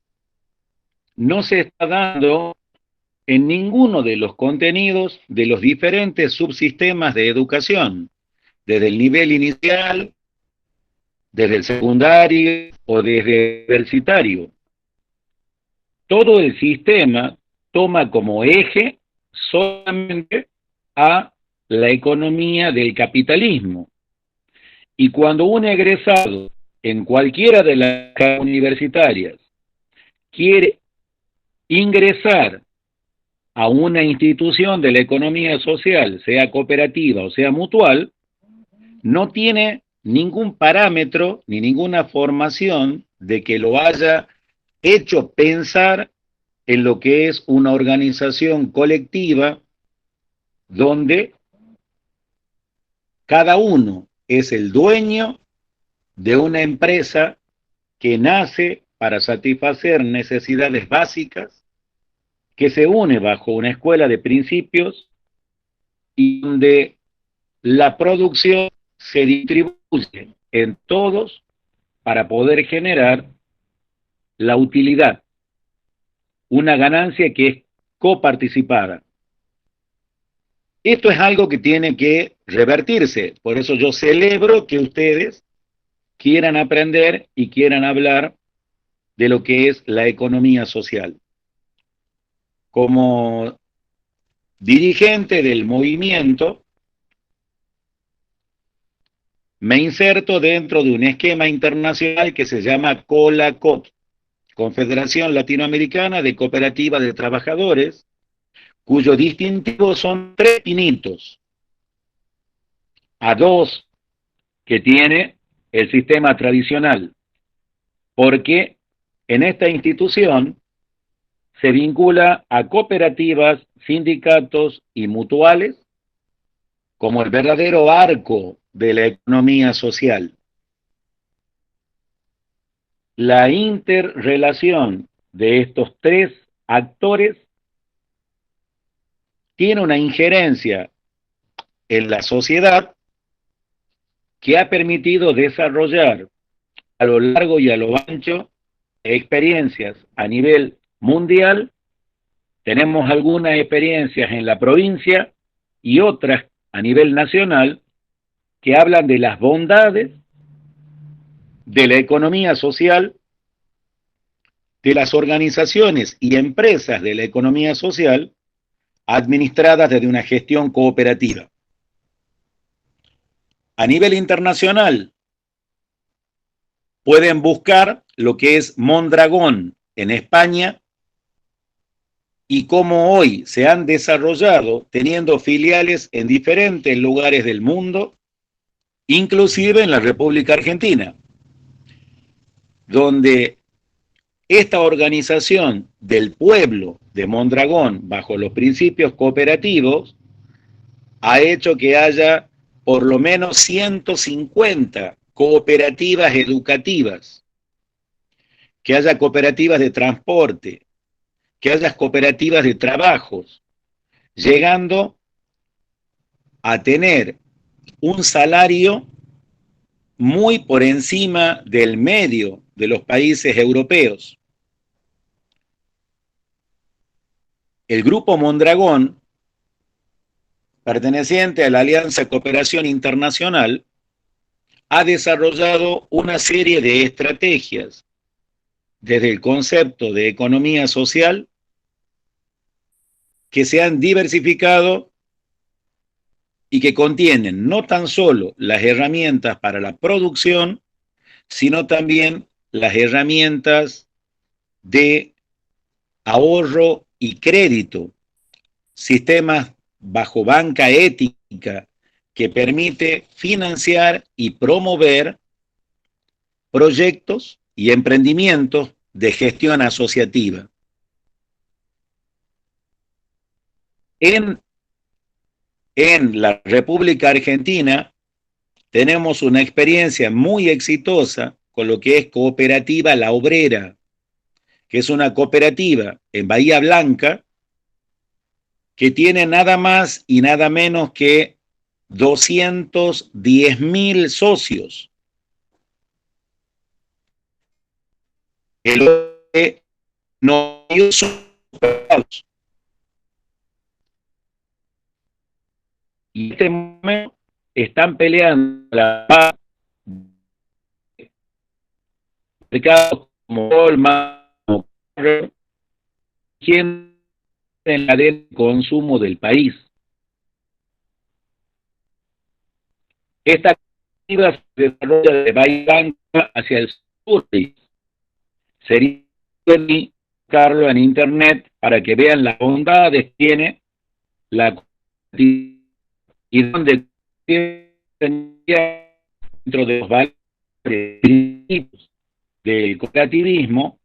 no se está dando en ninguno de los contenidos de los diferentes subsistemas de educación, desde el nivel inicial, desde el secundario o desde el universitario. Todo el sistema toma como eje solamente a la economía del capitalismo. Y cuando un egresado en cualquiera de las universitarias quiere ingresar a una institución de la economía social, sea cooperativa o sea mutual, no tiene ningún parámetro ni ninguna formación de que lo haya hecho pensar en lo que es una organización colectiva donde cada uno es el dueño de una empresa que nace para satisfacer necesidades básicas, que se une bajo una escuela de principios y donde la producción se distribuye en todos para poder generar la utilidad, una ganancia que es coparticipada. Esto es algo que tiene que revertirse, por eso yo celebro que ustedes quieran aprender y quieran hablar de lo que es la economía social. Como dirigente del movimiento, me inserto dentro de un esquema internacional que se llama COLACOT, Confederación Latinoamericana de Cooperativas de Trabajadores, cuyo distintivo son 3 pinitos, a 2 que tiene el sistema tradicional, porque en esta institución se vincula a cooperativas, sindicatos y mutuales como el verdadero arco de la economía social. La interrelación de estos 3 actores tiene una injerencia en la sociedad que ha permitido desarrollar a lo largo y a lo ancho experiencias a nivel mundial. Tenemos algunas experiencias en la provincia y otras a nivel nacional que hablan de las bondades de la economía social, de las organizaciones y empresas de la economía social administradas desde una gestión cooperativa. A nivel internacional, pueden buscar lo que es Mondragón en España y cómo hoy se han desarrollado teniendo filiales en diferentes lugares del mundo, inclusive en la República Argentina, donde esta organización del pueblo de Mondragón, bajo los principios cooperativos, ha hecho que haya por lo menos 150 cooperativas educativas, que haya cooperativas de transporte, que haya cooperativas de trabajos, llegando a tener un salario muy por encima del medio de los países europeos. El Grupo Mondragón, perteneciente a la Alianza Cooperación Internacional, ha desarrollado una serie de estrategias desde el concepto de economía social que se han diversificado y que contienen no tan solo las herramientas para la producción, sino también las herramientas de ahorro y crédito, sistemas bajo banca ética que permite financiar y promover proyectos y emprendimientos de gestión asociativa. En en la República Argentina tenemos una experiencia muy exitosa con lo que es Cooperativa La Obrera, que es una cooperativa en Bahía Blanca que tiene nada más y nada menos que 210.000 socios. El no y en este momento están peleando la paz mercados como Walmart, como en la cadena de consumo del país. Esta actividad se desarrolla de Bahía Blanca hacia el sur. Sería buscarlo en internet para que vean las bondades que tiene la cooperativa y donde dentro de los valores principios del cooperativismo,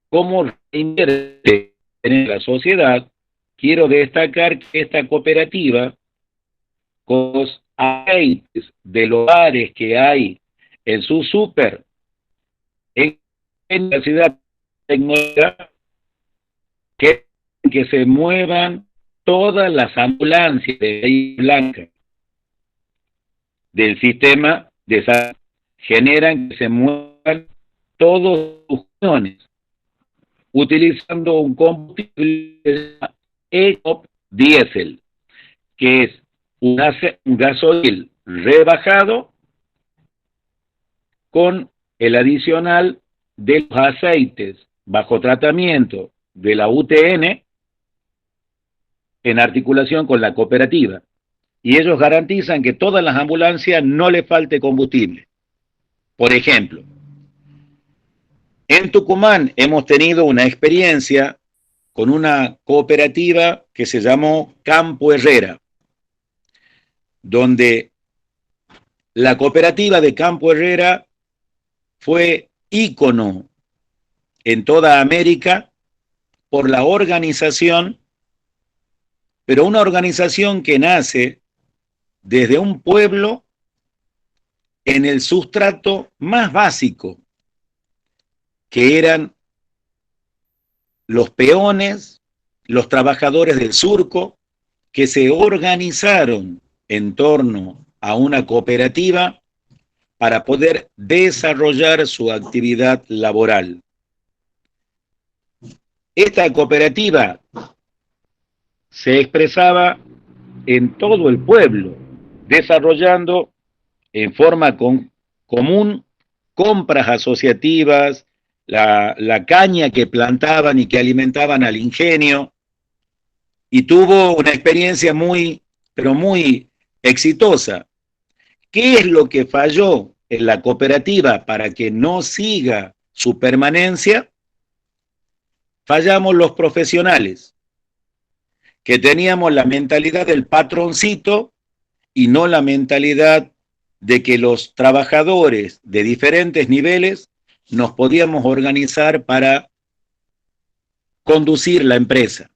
cómo reinvierte en la sociedad. Quiero destacar que esta cooperativa, con los aceites de los bares que hay en su súper, en la ciudad tecnológica, que se muevan todas las ambulancias de Bahía Blanca del sistema de salud, generan que se muevan todos sus camiones utilizando un combustible ECOP diésel, que es un gasoil rebajado con el adicional de los aceites bajo tratamiento de la UTN en articulación con la cooperativa. Y ellos garantizan que todas las ambulancias no le falte combustible. Por ejemplo, en Tucumán hemos tenido una experiencia con una cooperativa que se llamó Campo Herrera, donde la cooperativa de Campo Herrera fue ícono en toda América por la organización, pero una organización que nace desde un pueblo en el sustrato más básico, que eran los peones, los trabajadores del surco, que se organizaron en torno a una cooperativa para poder desarrollar su actividad laboral. Esta cooperativa se expresaba en todo el pueblo, desarrollando en forma común compras asociativas, la caña que plantaban y que alimentaban al ingenio, y tuvo una experiencia pero muy exitosa. ¿Qué es lo que falló en la cooperativa para que no siga su permanencia? Fallamos los profesionales, que teníamos la mentalidad del patroncito y no la mentalidad de que los trabajadores de diferentes niveles nos podíamos organizar para conducir la empresa.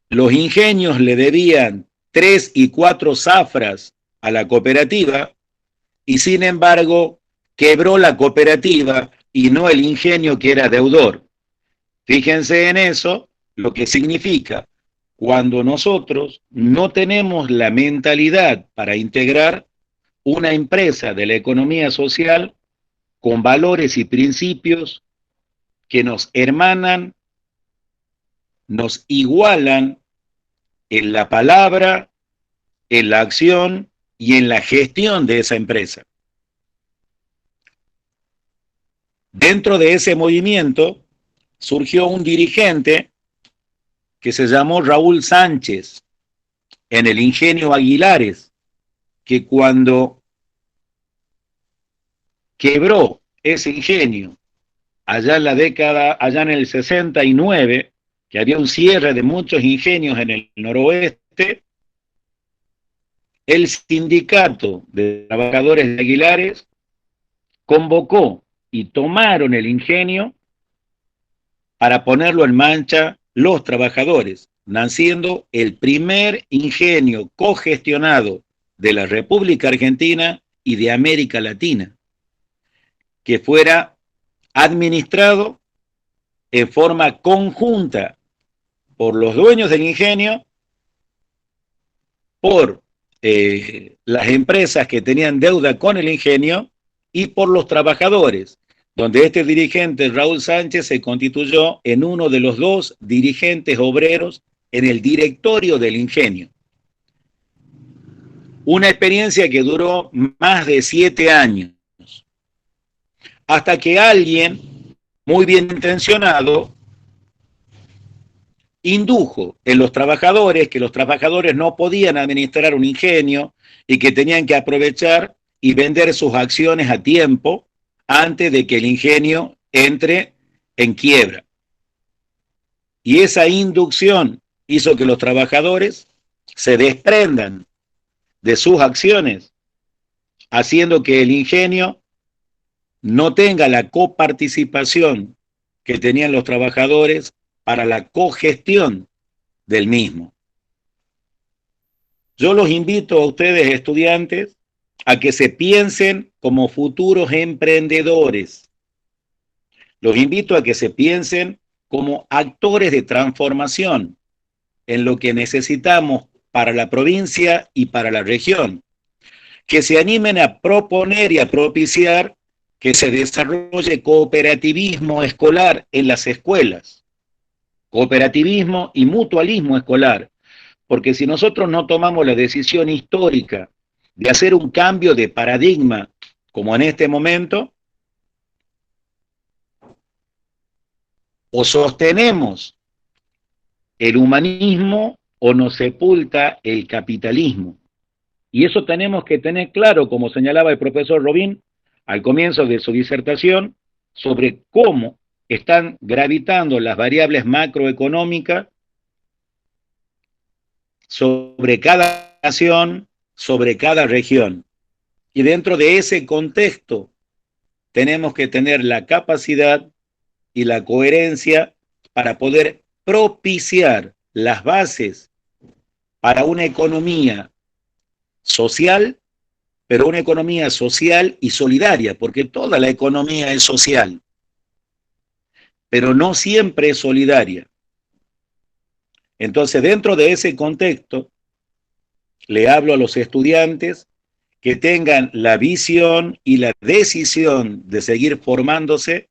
Los ingenios le debían 3 y 4 zafras a la cooperativa y sin embargo quebró la cooperativa y no el ingenio que era deudor. Fíjense en eso, lo que significa cuando nosotros no tenemos la mentalidad para integrar una empresa de la economía social con valores y principios que nos hermanan, nos igualan en la palabra, en la acción y en la gestión de esa empresa. Dentro de ese movimiento surgió un dirigente que se llamó Raúl Sánchez, en el ingenio Aguilares, que cuando quebró ese ingenio allá en el 69, que había un cierre de muchos ingenios en el noroeste, el sindicato de trabajadores de Aguilares convocó y tomaron el ingenio para ponerlo en marcha los trabajadores. naciendo el primer ingenio cogestionado de la República Argentina y de América Latina, que fuera administrado en forma conjunta por los dueños del ingenio, por las empresas que tenían deuda con el ingenio y por los trabajadores, donde este dirigente, Raúl Sánchez, se constituyó en uno de los 2 dirigentes obreros en el directorio del ingenio. Una experiencia que duró más de 7 años, hasta que alguien muy bien intencionado indujo en los trabajadores que los trabajadores no podían administrar un ingenio y que tenían que aprovechar y vender sus acciones a tiempo antes de que el ingenio entre en quiebra. Y esa inducción hizo que los trabajadores se desprendan de sus acciones, haciendo que el ingenio no tenga la coparticipación que tenían los trabajadores para la cogestión del mismo. Yo los invito a ustedes, estudiantes, a que se piensen como futuros emprendedores. Los invito a que se piensen como actores de transformación en lo que necesitamos para la provincia y para la región. Que se animen a proponer y a propiciar que se desarrolle cooperativismo escolar en las escuelas. Cooperativismo y mutualismo escolar. Porque si nosotros no tomamos la decisión histórica de hacer un cambio de paradigma, como en este momento, o sostenemos el humanismo o nos sepulta el capitalismo. Y eso tenemos que tener claro, como señalaba el profesor Robín al comienzo de su disertación, sobre cómo están gravitando las variables macroeconómicas sobre cada nación, sobre cada región. Y dentro de ese contexto tenemos que tener la capacidad y la coherencia para poder propiciar las bases para una economía social, pero una economía social y solidaria, porque toda la economía es social, pero no siempre es solidaria. Entonces, dentro de ese contexto, le hablo a los estudiantes que tengan la visión y la decisión de seguir formándose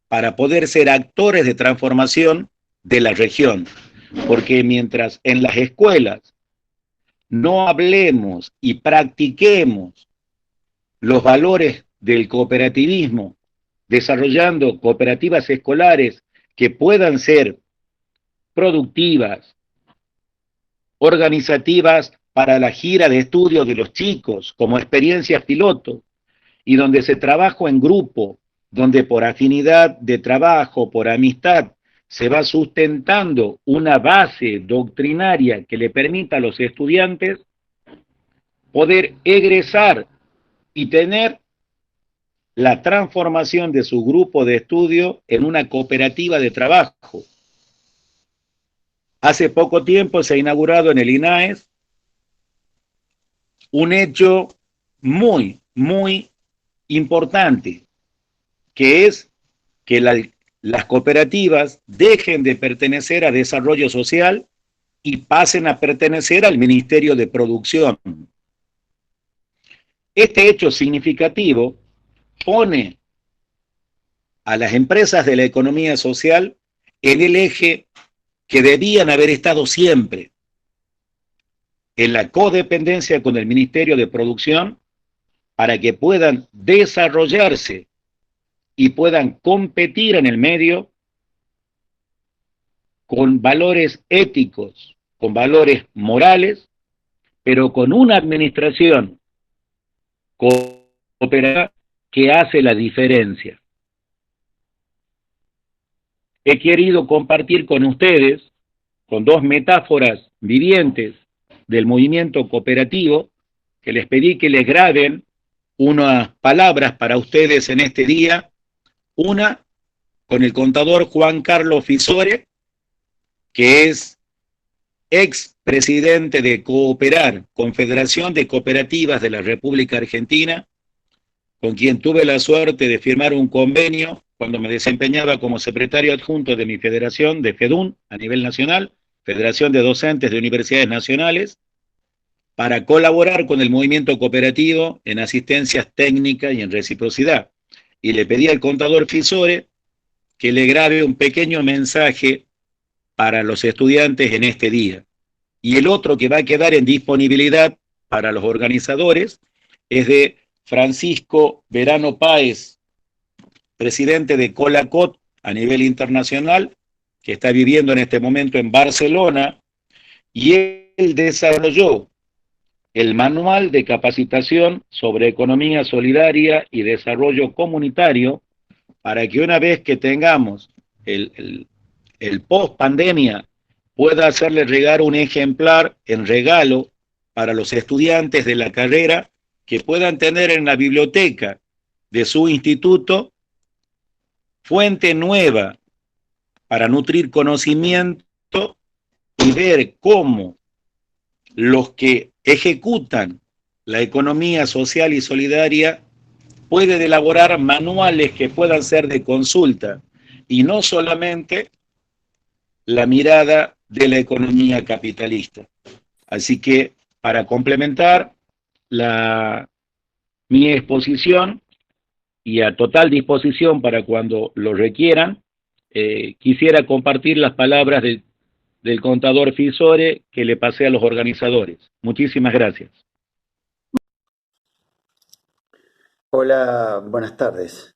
para poder ser actores de transformación de la región. Porque mientras en las escuelas no hablemos y practiquemos los valores del cooperativismo, desarrollando cooperativas escolares que puedan ser productivas, organizativas para la gira de estudio de los chicos, como experiencias piloto, y donde se trabaja en grupo, donde por afinidad de trabajo, por amistad, se va sustentando una base doctrinaria que le permita a los estudiantes poder egresar y tener la transformación de su grupo de estudio en una cooperativa de trabajo. Hace poco tiempo se ha inaugurado en el INAES un hecho muy, muy importante, que es que las cooperativas dejen de pertenecer a desarrollo social y pasen a pertenecer al Ministerio de Producción. Este hecho significativo pone a las empresas de la economía social en el eje que debían haber estado siempre, en la codependencia con el Ministerio de Producción, para que puedan desarrollarse y puedan competir en el medio con valores éticos, con valores morales, pero con una administración cooperativa que hace la diferencia. He querido compartir con ustedes, con 2 metáforas vivientes del movimiento cooperativo, que les pedí que les graben unas palabras para ustedes en este día. Una con el contador Juan Carlos Fisore, que es ex presidente de Cooperar, Confederación de Cooperativas de la República Argentina, con quien tuve la suerte de firmar un convenio cuando me desempeñaba como secretario adjunto de mi federación, de FEDUN, a nivel nacional, Federación de Docentes de Universidades Nacionales, para colaborar con el movimiento cooperativo en asistencias técnicas y en reciprocidad. Y le pedí al contador Fisore que le grabe un pequeño mensaje para los estudiantes en este día. Y el otro que va a quedar en disponibilidad para los organizadores es de Francisco Verano Páez, presidente de Colacot a nivel internacional, que está viviendo en este momento en Barcelona, y él desarrolló el Manual de Capacitación sobre Economía Solidaria y Desarrollo Comunitario, para que una vez que tengamos el post-pandemia, pueda hacerle llegar un ejemplar en regalo para los estudiantes de la carrera que puedan tener en la biblioteca de su instituto fuente nueva para nutrir conocimiento y ver cómo los que ejecutan la economía social y solidaria pueden elaborar manuales que puedan ser de consulta y no solamente la mirada de la economía capitalista. Así que, para complementar mi exposición y a total disposición para cuando lo requieran, quisiera compartir las palabras del contador Fisore que le pasé a los organizadores. Muchísimas gracias. Hola, buenas tardes.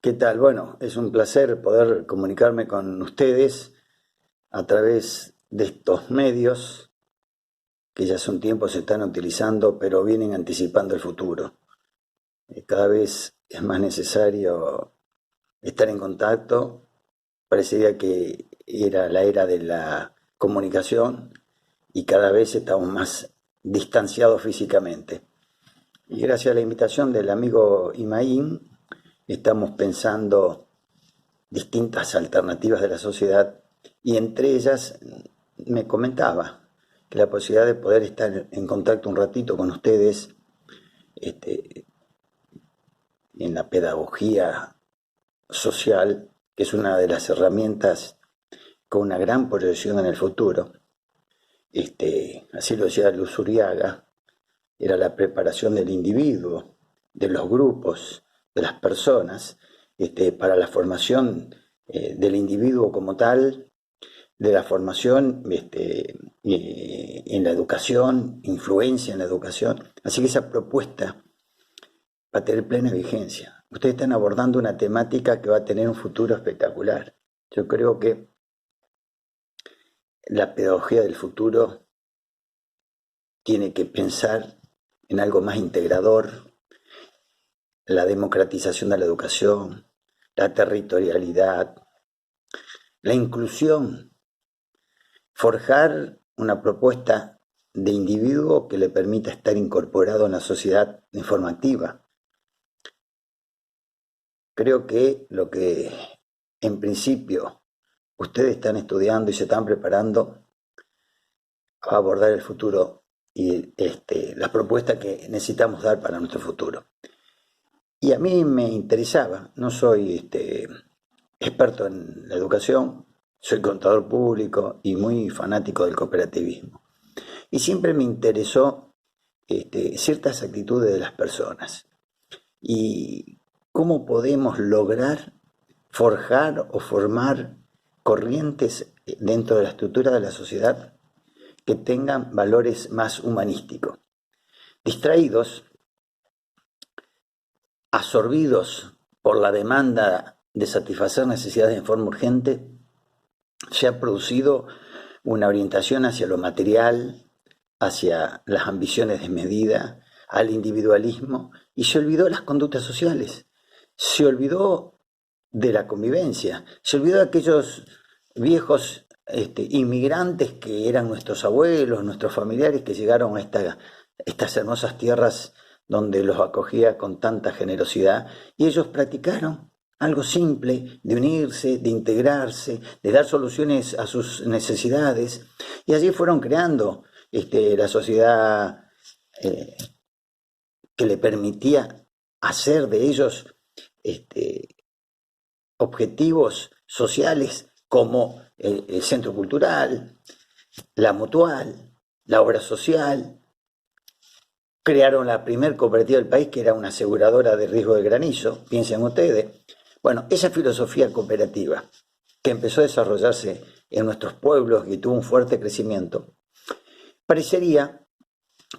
¿Qué tal? Bueno, es un placer poder comunicarme con ustedes a través de estos medios que ya hace un tiempo se están utilizando, pero vienen anticipando el futuro. Cada vez es más necesario estar en contacto. Parecía que era la era de la comunicación y cada vez estamos más distanciados físicamente. Y gracias a la invitación del amigo Imaín, estamos pensando distintas alternativas de la sociedad y entre ellas me comentaba que la posibilidad de poder estar en contacto un ratito con ustedes en la pedagogía social, que es una de las herramientas con una gran proyección en el futuro. Así lo decía Luz Uriaga, era la preparación del individuo, de los grupos, de las personas, para la formación del individuo como tal, de la formación en la educación, influencia en la educación. Así que esa propuesta va a tener plena vigencia. Ustedes están abordando una temática que va a tener un futuro espectacular. Yo creo que la pedagogía del futuro tiene que pensar en algo más integrador, la democratización de la educación, la territorialidad, la inclusión, forjar una propuesta de individuo que le permita estar incorporado en la sociedad de forma activa. Creo que lo que en principio ustedes están estudiando y se están preparando va a abordar el futuro y las propuestas que necesitamos dar para nuestro futuro. Y a mí me interesaba, no soy experto en la educación, soy contador público y muy fanático del cooperativismo. Y siempre me interesó ciertas actitudes de las personas y cómo podemos lograr forjar o formar corrientes dentro de la estructura de la sociedad que tengan valores más humanísticos. Distraídos, absorbidos por la demanda de satisfacer necesidades en forma urgente, se ha producido una orientación hacia lo material, hacia las ambiciones desmedidas, al individualismo, y se olvidó de las conductas sociales, se olvidó de la convivencia, se olvidó de aquellos viejos inmigrantes que eran nuestros abuelos, nuestros familiares que llegaron a estas hermosas tierras donde los acogía con tanta generosidad, y ellos practicaron algo simple, de unirse, de integrarse, de dar soluciones a sus necesidades. Y allí fueron creando la sociedad que le permitía hacer de ellos objetivos sociales como el centro cultural, la mutual, la obra social. Crearon la primer cooperativa del país, que era una aseguradora de riesgo de granizo, piensen ustedes. Bueno, esa filosofía cooperativa que empezó a desarrollarse en nuestros pueblos y tuvo un fuerte crecimiento, parecería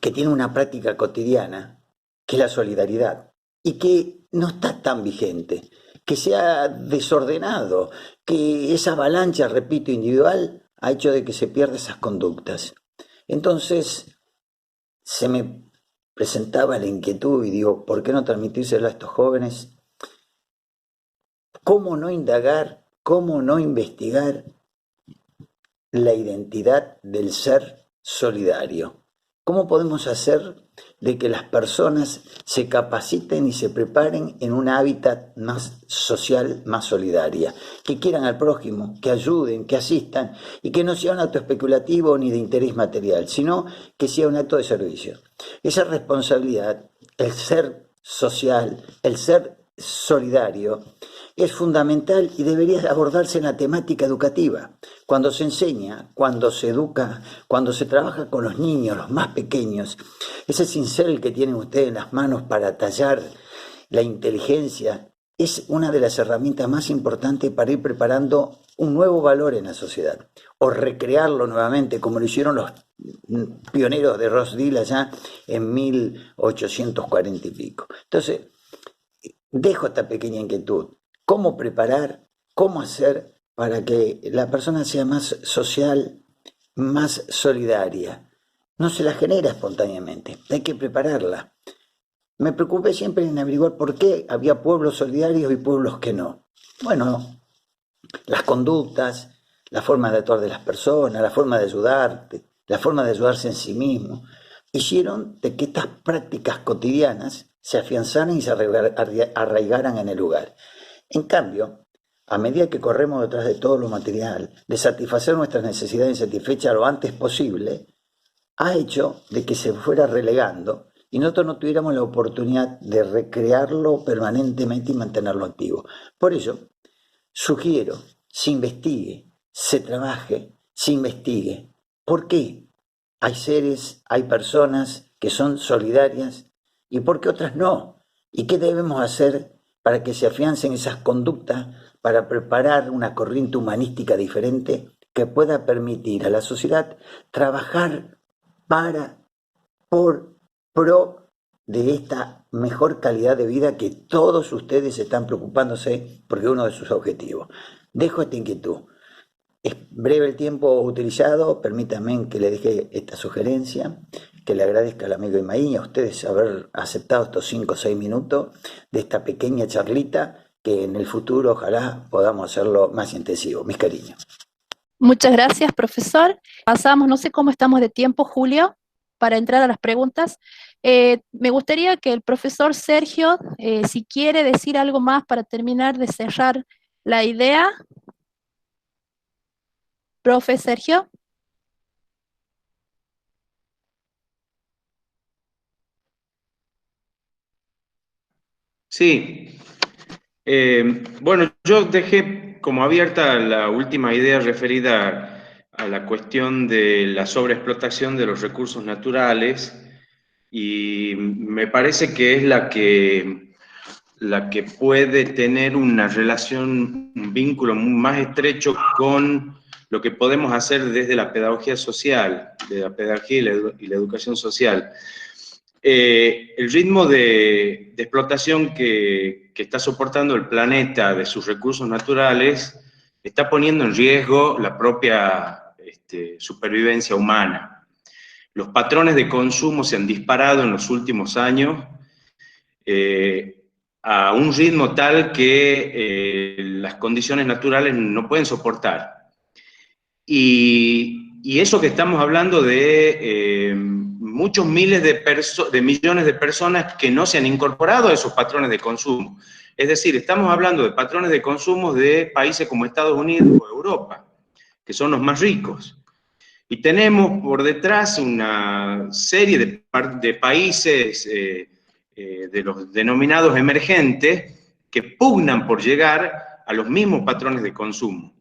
que tiene una práctica cotidiana, que es la solidaridad, y que no está tan vigente, que se ha desordenado, que esa avalancha, repito, individual, ha hecho de que se pierdan esas conductas. Entonces, se me presentaba la inquietud y digo, ¿por qué no transmitírselo a estos jóvenes? ¿Cómo no indagar, cómo no investigar la identidad del ser solidario? ¿Cómo podemos hacer de que las personas se capaciten y se preparen en un hábitat más social, más solidaria? Que quieran al prójimo, que ayuden, que asistan, y que no sea un acto especulativo ni de interés material, sino que sea un acto de servicio. Esa responsabilidad, el ser social, el ser solidario, es fundamental y debería abordarse en la temática educativa. Cuando se enseña, cuando se educa, cuando se trabaja con los niños, los más pequeños, ese cincel que tienen ustedes en las manos para tallar la inteligencia es una de las herramientas más importantes para ir preparando un nuevo valor en la sociedad, o recrearlo nuevamente, como lo hicieron los pioneros de Rochdale allá en 1840 y pico. Entonces, dejo esta pequeña inquietud. ¿Cómo preparar, cómo hacer para que la persona sea más social, más solidaria? No se la genera espontáneamente, hay que prepararla. Me preocupé siempre en averiguar por qué había pueblos solidarios y pueblos que no. Bueno, las conductas, la forma de actuar de las personas, la forma de ayudarte, la forma de ayudarse en sí mismo, hicieron de que estas prácticas cotidianas se afianzaran y se arraigaran en el lugar. En cambio, a medida que corremos detrás de todo lo material, de satisfacer nuestras necesidades insatisfechas lo antes posible, ha hecho de que se fuera relegando y nosotros no tuviéramos la oportunidad de recrearlo permanentemente y mantenerlo activo. Por ello, sugiero, se investigue, se trabaje, se investigue. ¿Por qué hay seres, hay personas que son solidarias y por qué otras no? ¿Y qué debemos hacer para que se afiancen esas conductas, para preparar una corriente humanística diferente que pueda permitir a la sociedad trabajar por pro de esta mejor calidad de vida que todos ustedes están preocupándose porque es uno de sus objetivos? Dejo esta inquietud. Es breve el tiempo utilizado, permítanme que le deje esta sugerencia, que le agradezca al amigo Imaín y a ustedes haber aceptado estos 5 o 6 minutos de esta pequeña charlita, que en el futuro ojalá podamos hacerlo más intensivo. Mis cariños. Muchas gracias, profesor. Pasamos, no sé cómo estamos de tiempo, Julio, para entrar a las preguntas. Me gustaría que el profesor Sergio, si quiere decir algo más para terminar de cerrar la idea. Profe Sergio. Sí. Bueno, yo dejé como abierta la última idea referida a la cuestión de la sobreexplotación de los recursos naturales, y me parece que es la que puede tener una relación, un vínculo más estrecho con lo que podemos hacer desde la pedagogía social, de la pedagogía y la educación social. El ritmo de explotación que está soportando el planeta de sus recursos naturales está poniendo en riesgo la propia supervivencia humana. Los patrones de consumo se han disparado en los últimos años a un ritmo tal que las condiciones naturales no pueden soportar. Y y eso que estamos hablando de muchos miles de millones de personas que no se han incorporado a esos patrones de consumo. Es decir, estamos hablando de patrones de consumo de países como Estados Unidos o Europa, que son los más ricos. Y tenemos por detrás una serie de países, de los denominados emergentes, que pugnan por llegar a los mismos patrones de consumo.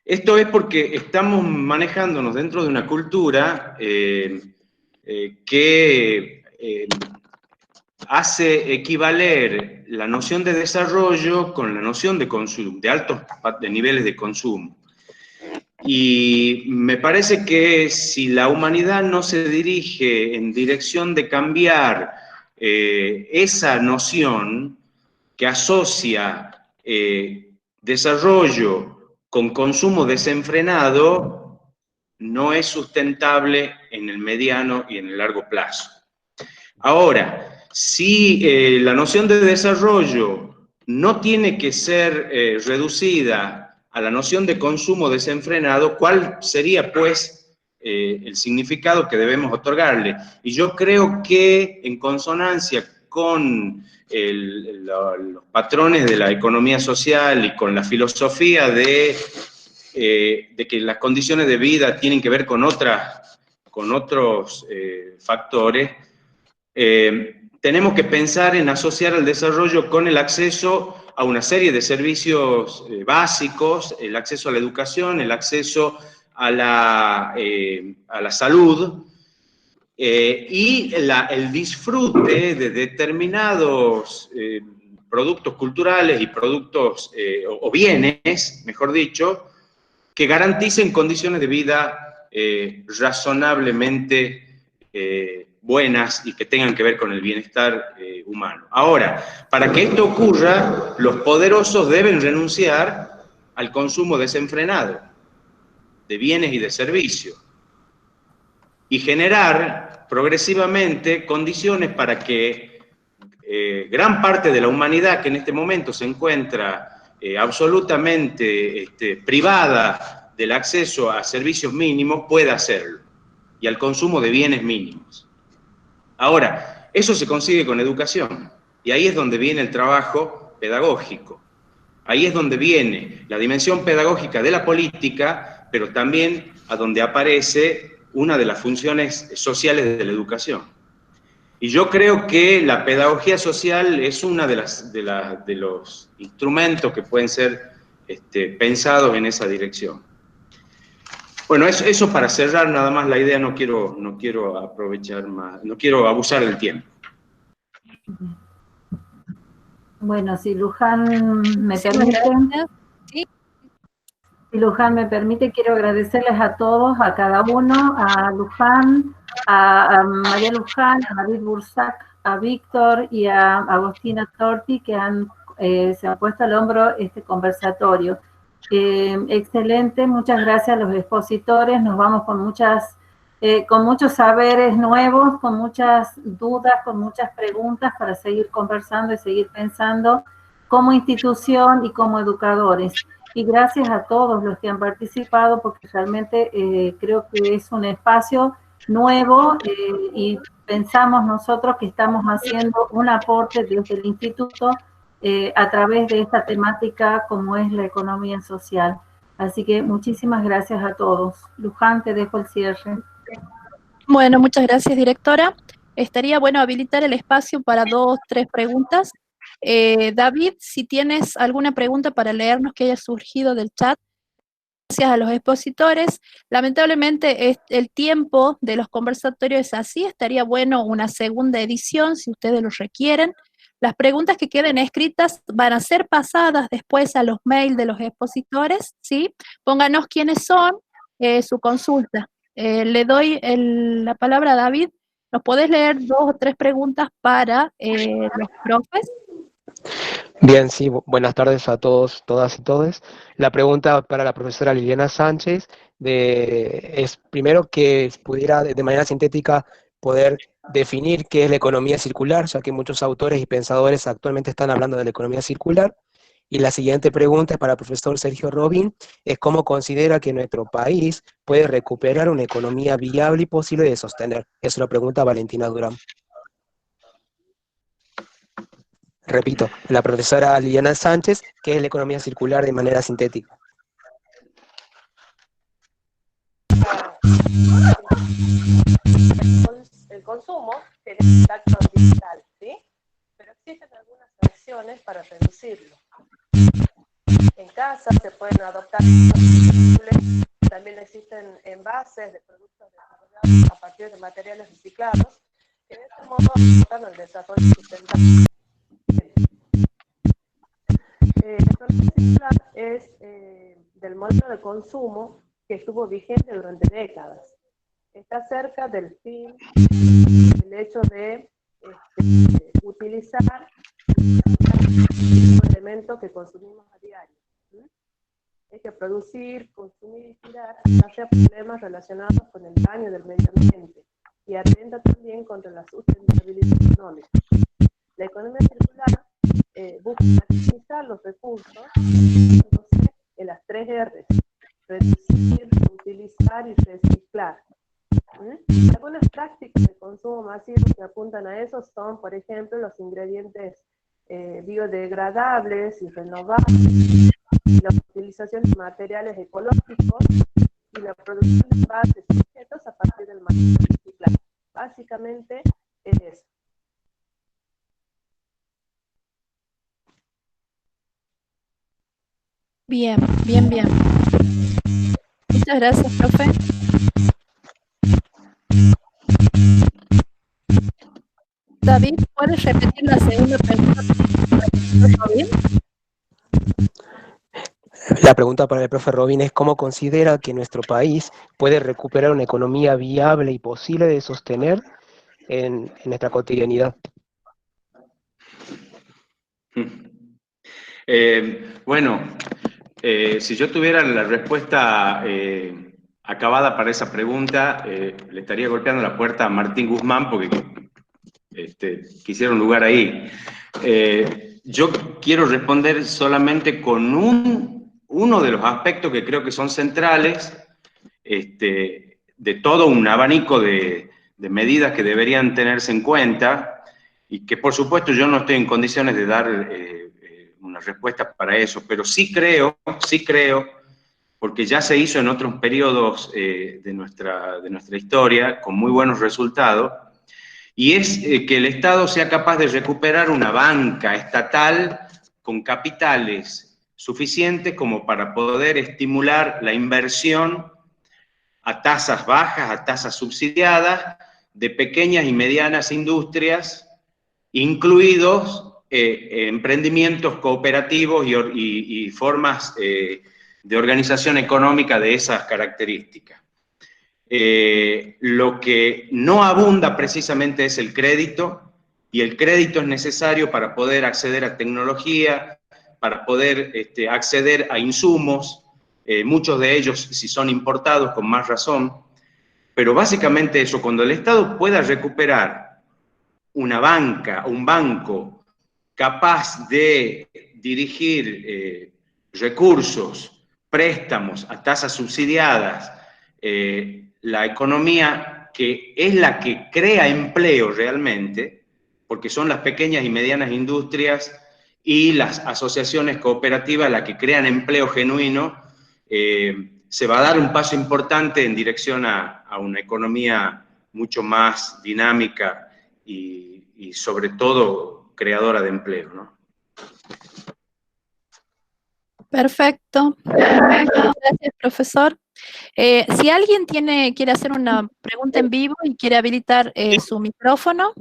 Esto es porque estamos manejándonos dentro de una cultura que hace equivaler la noción de desarrollo con la noción de consumo, de altos niveles de consumo. Y me parece que si la humanidad no se dirige en dirección de cambiar esa noción que asocia desarrollo con consumo desenfrenado, no es sustentable en el mediano y en el largo plazo. Ahora, si la noción de desarrollo no tiene que ser reducida a la noción de consumo desenfrenado, ¿cuál sería, pues, el significado que debemos otorgarle? Y yo creo que, en consonancia con los patrones de la economía social y con la filosofía de que las condiciones de vida tienen que ver con otros factores, tenemos que pensar en asociar el desarrollo con el acceso a una serie de servicios básicos, el acceso a la educación, el acceso a la salud, y el disfrute de determinados productos culturales y productos, o bienes, mejor dicho, que garanticen condiciones de vida razonablemente buenas y que tengan que ver con el bienestar humano. Ahora, para que esto ocurra, los poderosos deben renunciar al consumo desenfrenado de bienes y de servicios y generar progresivamente condiciones para que gran parte de la humanidad que en este momento se encuentra absolutamente privada del acceso a servicios mínimos pueda hacerlo y al consumo de bienes mínimos. Ahora, eso se consigue con educación y ahí es donde viene el trabajo pedagógico. Ahí es donde viene la dimensión pedagógica de la política, pero también a donde aparece una de las funciones sociales de la educación. Y yo creo que la pedagogía social es uno de los instrumentos que pueden ser pensados en esa dirección. Bueno, eso para cerrar nada más la idea, no quiero aprovechar más, no quiero abusar del tiempo. Bueno, si Luján me permite... Si Luján me permite, quiero agradecerles a todos, a cada uno, a Luján, a María Luján, a David Bursac, a Víctor y a Agostina Torti, que se han puesto al hombro este conversatorio. Excelente, muchas gracias a los expositores, nos vamos con muchos saberes nuevos, con muchas dudas, con muchas preguntas para seguir conversando y seguir pensando como institución y como educadores. Y gracias a todos los que han participado, porque realmente creo que es un espacio nuevo y pensamos nosotros que estamos haciendo un aporte desde el instituto a través de esta temática como es la economía social. Así que muchísimas gracias a todos. Luján, te dejo el cierre. Bueno, muchas gracias, directora. Estaría bueno habilitar el espacio para 2 o 3 preguntas. David, si tienes alguna pregunta para leernos que haya surgido del chat. Gracias a los expositores. Lamentablemente el tiempo de los conversatorios es así, estaría bueno una segunda edición si ustedes lo requieren. Las preguntas que queden escritas van a ser pasadas después a los mails de los expositores, ¿sí? Pónganos quiénes son, su consulta. Le doy la palabra a David. ¿Nos podés leer 2 o 3 preguntas para los profes? Bien, sí, buenas tardes a todos, todas y todes. La pregunta para la profesora Liliana Sánchez es primero que pudiera de manera sintética poder definir qué es la economía circular, ya que muchos autores y pensadores actualmente están hablando de la economía circular, Y la siguiente pregunta es para el profesor Sergio Robin, es cómo considera que nuestro país puede recuperar una economía viable y posible de sostener. Eso lo pregunta Valentina Durán. Repito, la profesora Liliana Sánchez, ¿qué es la economía circular de manera sintética? El consumo tiene impacto ambiental, ¿sí? Pero existen algunas acciones para reducirlo. En casa se pueden adoptar, también existen envases de productos desarrollados a partir de materiales reciclados, que de este modo aportan al desarrollo sustentable. La economía circular es del modelo de consumo que estuvo vigente durante décadas. Está cerca del fin, el hecho de utilizar elementos que consumimos a diario. Hay que producir, consumir y tirar hasta problemas relacionados con el daño del medio ambiente y atenta también contra la sustentabilidad económica. La economía circular busca maximizar los recursos en las 3 R's: reducir, utilizar y reciclar. Algunas prácticas de consumo masivo que apuntan a eso son, por ejemplo, los ingredientes biodegradables y renovables, la utilización de materiales ecológicos y la producción de envases y objetos a partir del material reciclado. Básicamente es eso. Bien, bien, bien. Muchas gracias, profe. David, ¿puedes repetir la segunda pregunta? La pregunta para el profe Robin es ¿cómo considera que nuestro país puede recuperar una economía viable y posible de sostener en nuestra cotidianidad? Si yo tuviera la respuesta acabada para esa pregunta, le estaría golpeando la puerta a Martín Guzmán porque quisiera un lugar ahí. Yo quiero responder solamente con uno de los aspectos que creo que son centrales de todo un abanico de medidas que deberían tenerse en cuenta y que por supuesto yo no estoy en condiciones de dar una respuesta para eso, pero sí creo, porque ya se hizo en otros periodos de nuestra historia con muy buenos resultados, y es que el Estado sea capaz de recuperar una banca estatal con capitales suficientes como para poder estimular la inversión a tasas bajas, a tasas subsidiadas, de pequeñas y medianas industrias, incluidos emprendimientos cooperativos y formas de organización económica de esas características. Lo que no abunda precisamente es el crédito, y el crédito es necesario para poder acceder a tecnología, para poder acceder a insumos, muchos de ellos si son importados con más razón, pero básicamente eso, cuando el Estado pueda recuperar una banca, un banco capaz de dirigir recursos, préstamos a tasas subsidiadas, la economía que es la que crea empleo realmente, porque son las pequeñas y medianas industrias y las asociaciones cooperativas las que crean empleo genuino, se va a dar un paso importante en dirección a una economía mucho más dinámica y sobre todo creadora de empleo, ¿no? Perfecto. Gracias, profesor. Si alguien quiere hacer una pregunta en vivo y quiere habilitar su micrófono.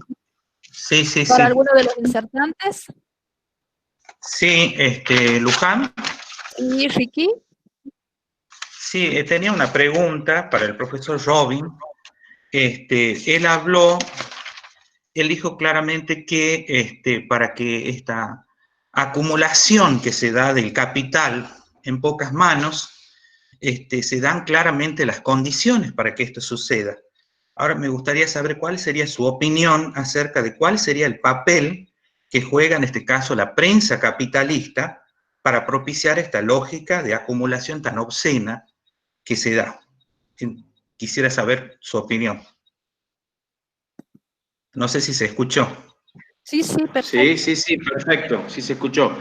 Sí. ¿Para alguno de los insertantes? Sí, Luján. ¿Y Ricky? Sí, tenía una pregunta para el profesor Robin. Él dijo claramente que para que esta acumulación que se da del capital en pocas manos, se dan claramente las condiciones para que esto suceda. Ahora me gustaría saber cuál sería su opinión acerca de cuál sería el papel que juega en este caso la prensa capitalista para propiciar esta lógica de acumulación tan obscena que se da. Quisiera saber su opinión. No sé si se escuchó. Sí, sí, perfecto. Sí, perfecto, sí se escuchó.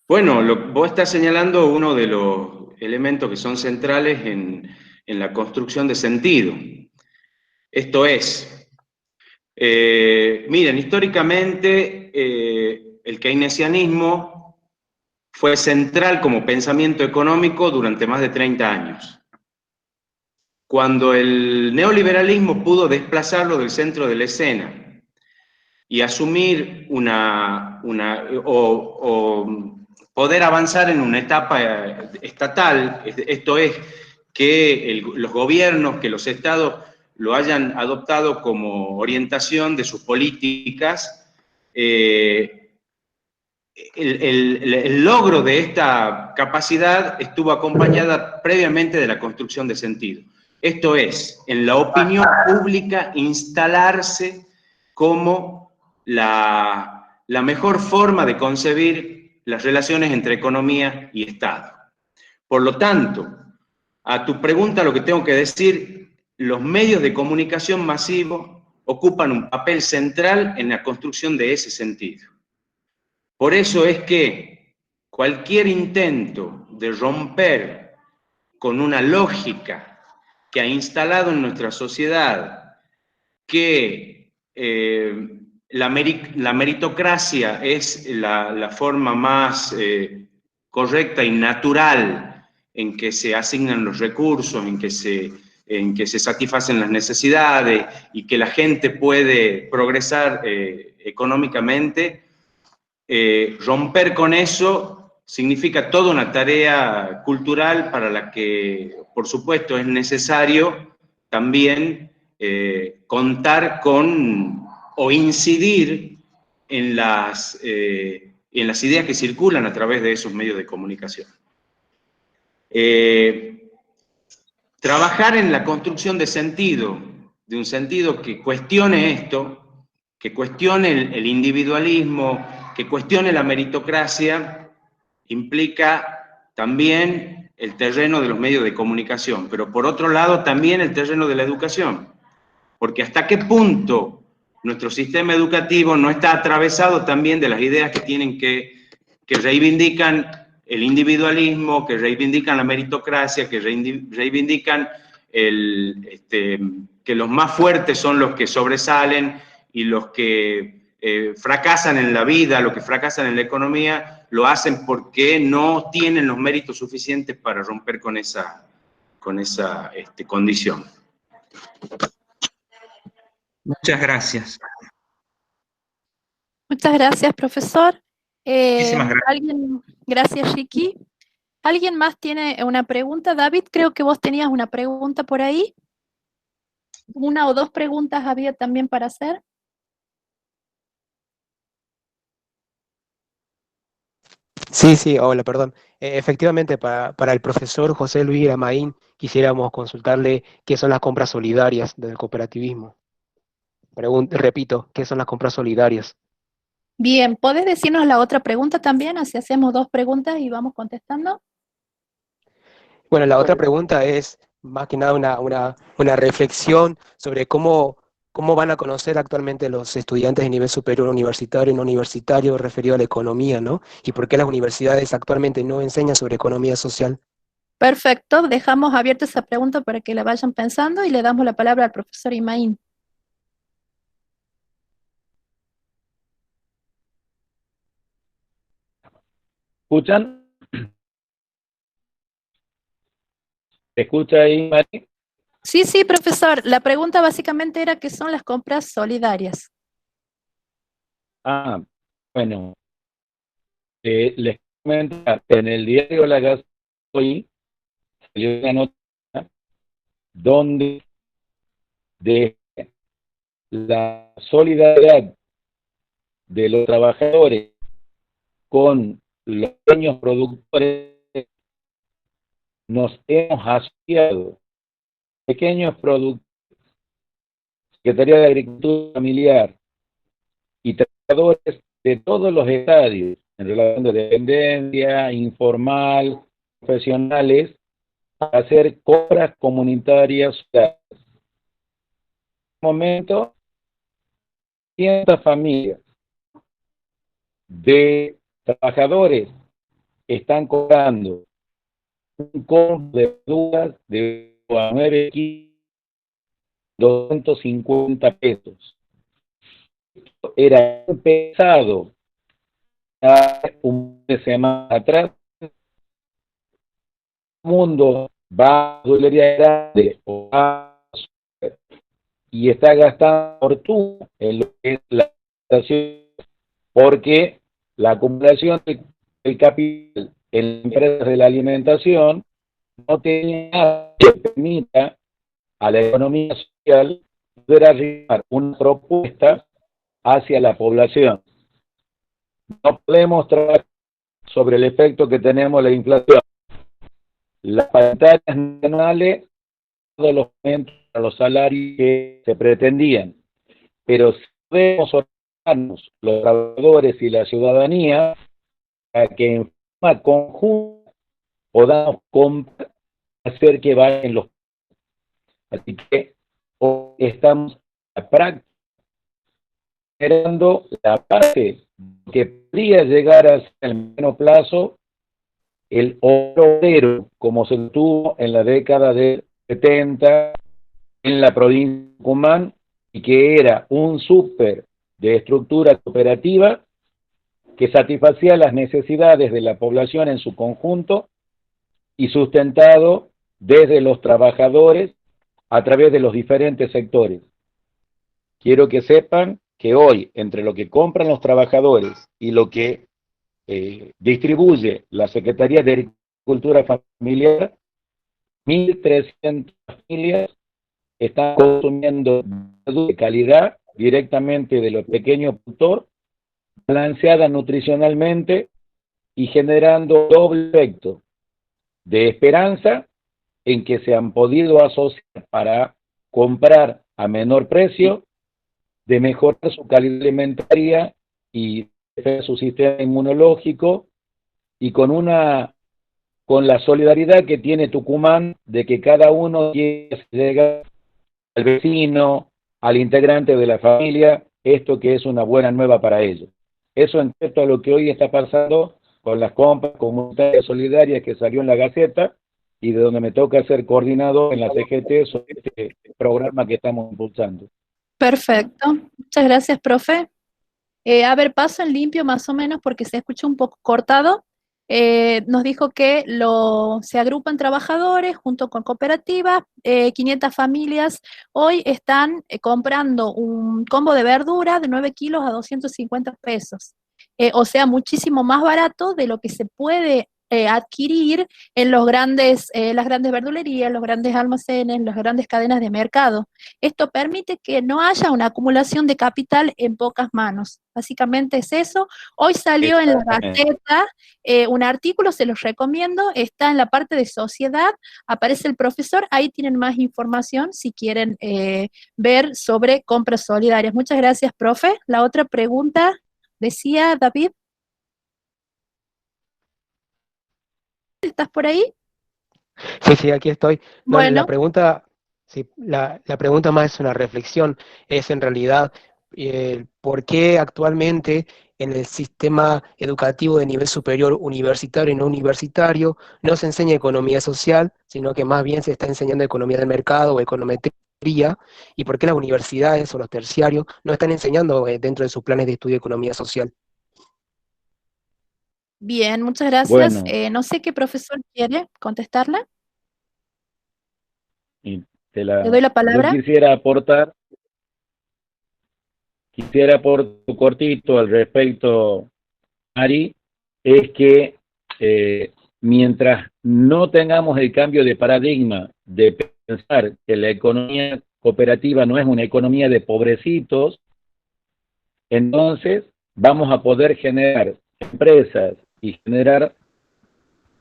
Bueno, vos estás señalando uno de los elementos que son centrales en la construcción de sentido. Esto es, miren, históricamente el keynesianismo fue central como pensamiento económico durante más de 30 años. Cuando el neoliberalismo pudo desplazarlo del centro de la escena y asumir o poder avanzar en una etapa estatal, esto es, que los gobiernos, que los estados lo hayan adoptado como orientación de sus políticas, el logro de esta capacidad estuvo acompañada previamente de la construcción de sentido. Esto es, en la opinión pública, instalarse como la mejor forma de concebir las relaciones entre economía y Estado. Por lo tanto, a tu pregunta lo que tengo que decir, los medios de comunicación masivos ocupan un papel central en la construcción de ese sentido. Por eso es que cualquier intento de romper con una lógica que ha instalado en nuestra sociedad que la meritocracia es la forma más correcta y natural en que se asignan los recursos, en que se satisfacen las necesidades y que la gente puede progresar económicamente, romper con eso significa toda una tarea cultural para la que, por supuesto, es necesario también contar con o incidir en las ideas que circulan a través de esos medios de comunicación. Trabajar en la construcción de un sentido que cuestione esto, que cuestione el individualismo, que cuestione la meritocracia, implica también el terreno de los medios de comunicación, pero por otro lado también el terreno de la educación, porque hasta qué punto nuestro sistema educativo no está atravesado también de las ideas que reivindican el individualismo, que reivindican la meritocracia, que reivindican que los más fuertes son los que sobresalen y los que fracasan en la vida, los que fracasan en la economía, lo hacen porque no tienen los méritos suficientes para romper con esa condición. Muchas gracias. Muchas gracias, profesor. Muchísimas gracias. Gracias, Ricky. ¿Alguien más tiene una pregunta? David, creo que vos tenías una pregunta por ahí. Una o dos preguntas había también para hacer. Sí, hola, perdón. Efectivamente, para el profesor José Luis Gramaín, quisiéramos consultarle qué son las compras solidarias del cooperativismo. Repito, ¿qué son las compras solidarias? Bien, ¿podés decirnos la otra pregunta también? Así hacemos dos preguntas y vamos contestando. Bueno, la otra pregunta es más que nada una reflexión sobre cómo van a conocer actualmente los estudiantes de nivel superior universitario y no universitario referido a la economía, ¿no? Y por qué las universidades actualmente no enseñan sobre economía social. Perfecto, dejamos abierta esa pregunta para que la vayan pensando y le damos la palabra al profesor Imaín. ¿Escuchan? ¿Se escucha ahí, Mari? Sí, profesor. La pregunta básicamente era qué son las compras solidarias. Bueno, les comento, en el diario La Gaceta hoy salió una nota donde de la solidaridad de los trabajadores con los pequeños productores nos hemos asociado. Pequeños productores, Secretaría de Agricultura Familiar y trabajadores de todos los estadios, en relación de dependencia, informal, profesionales, para hacer compras comunitarias. En este momento, 100 familias de trabajadores están cobrando un combo de verduras de 9 kilos, 250 pesos. Era pesado un mes de semana atrás. El mundo va a dolería grande o va y está gastando fortuna en lo que es la alimentación, porque la acumulación del capital en las empresas de la alimentación no tiene nada que permita a la economía social poder arribar una propuesta hacia la población. No podemos trabajar sobre el efecto que tenemos la inflación. Las paritarias nacionales, todos los aumentos a los salarios que se pretendían, pero si podemos organizarnos los trabajadores y la ciudadanía para que en forma conjunta podamos hacer que vayan los. Así que hoy estamos a práctica generando la parte que podría llegar a ser en mediano plazo el obrero, como se tuvo en la década de 70 en la provincia de Tucumán, y que era un súper de estructura cooperativa que satisfacía las necesidades de la población en su conjunto y sustentado desde los trabajadores a través de los diferentes sectores. Quiero que sepan que hoy, entre lo que compran los trabajadores y lo que distribuye la Secretaría de Agricultura Familiar, 1.300 familias están consumiendo de calidad directamente de los pequeños productores, balanceada nutricionalmente y generando doble efecto de esperanza en que se han podido asociar para comprar a menor precio, de mejorar su calidad alimentaria y su sistema inmunológico, y con la solidaridad que tiene Tucumán de que cada uno llega al vecino, al integrante de la familia, esto que es una buena nueva para ellos. Eso en respecto a lo que hoy está pasando con las compras comunitarias solidarias que salió en la Gaceta y de donde me toca ser coordinador en la CGT sobre este programa que estamos impulsando. Perfecto, muchas gracias, profe. A ver, paso en limpio más o menos porque se escucha un poco cortado. Nos dijo que se agrupan trabajadores junto con cooperativas, 500 familias hoy están comprando un combo de verdura de 9 kilos a 250 pesos. O sea, muchísimo más barato de lo que se puede adquirir en las grandes verdulerías, los grandes almacenes, las grandes cadenas de mercado. Esto permite que no haya una acumulación de capital en pocas manos. Básicamente es eso. Hoy salió en la Gaceta un artículo, se los recomiendo, está en la parte de sociedad, aparece el profesor, ahí tienen más información si quieren ver sobre compras solidarias. Muchas gracias, profe. La otra pregunta, decía David. ¿Estás por ahí? Sí, aquí estoy. No, bueno. La pregunta más es una reflexión, es en realidad por qué actualmente en el sistema educativo de nivel superior universitario y no universitario no se enseña economía social, sino que más bien se está enseñando economía del mercado o econometría, y por qué las universidades o los terciarios no están enseñando dentro de sus planes de estudio economía social. Bien, muchas gracias. Bueno. No sé qué profesor quiere contestarla. Le doy la palabra. Yo quisiera aportar cortito al respecto, Mari, es que mientras no tengamos el cambio de paradigma de pensar que la economía cooperativa no es una economía de pobrecitos, entonces vamos a poder generar empresas y generar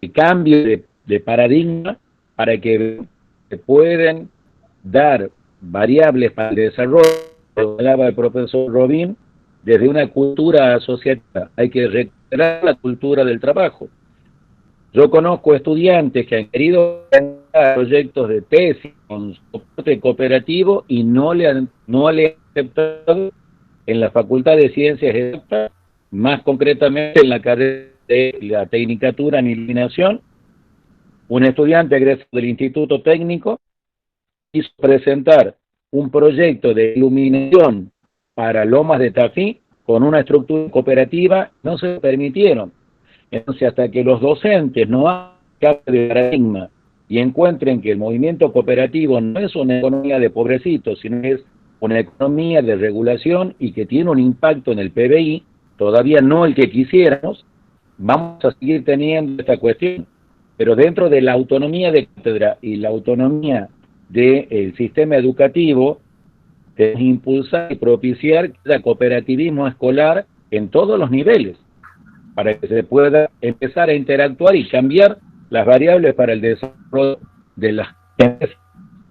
el cambio de paradigma para que se puedan dar variables para el desarrollo, como hablaba el profesor Robin, desde una cultura asociativa. Hay que considerar la cultura del trabajo. Yo conozco estudiantes que han querido presentar proyectos de tesis con soporte cooperativo y no le han aceptado en la Facultad de Ciencias Exactas, más concretamente en la carrera de la Tecnicatura en Iluminación. Un estudiante egresado del Instituto Técnico quiso presentar un proyecto de iluminación para Lomas de Tafí con una estructura cooperativa, no se lo permitieron. Entonces, hasta que los docentes no hagan cambio de paradigma y encuentren que el movimiento cooperativo no es una economía de pobrecitos, sino es una economía de regulación y que tiene un impacto en el PBI, todavía no el que quisiéramos, vamos a seguir teniendo esta cuestión. Pero dentro de la autonomía de cátedra y la autonomía del sistema educativo, debemos impulsar y propiciar que haya cooperativismo escolar en todos los niveles, para que se pueda empezar a interactuar y cambiar las variables para el desarrollo de las empresas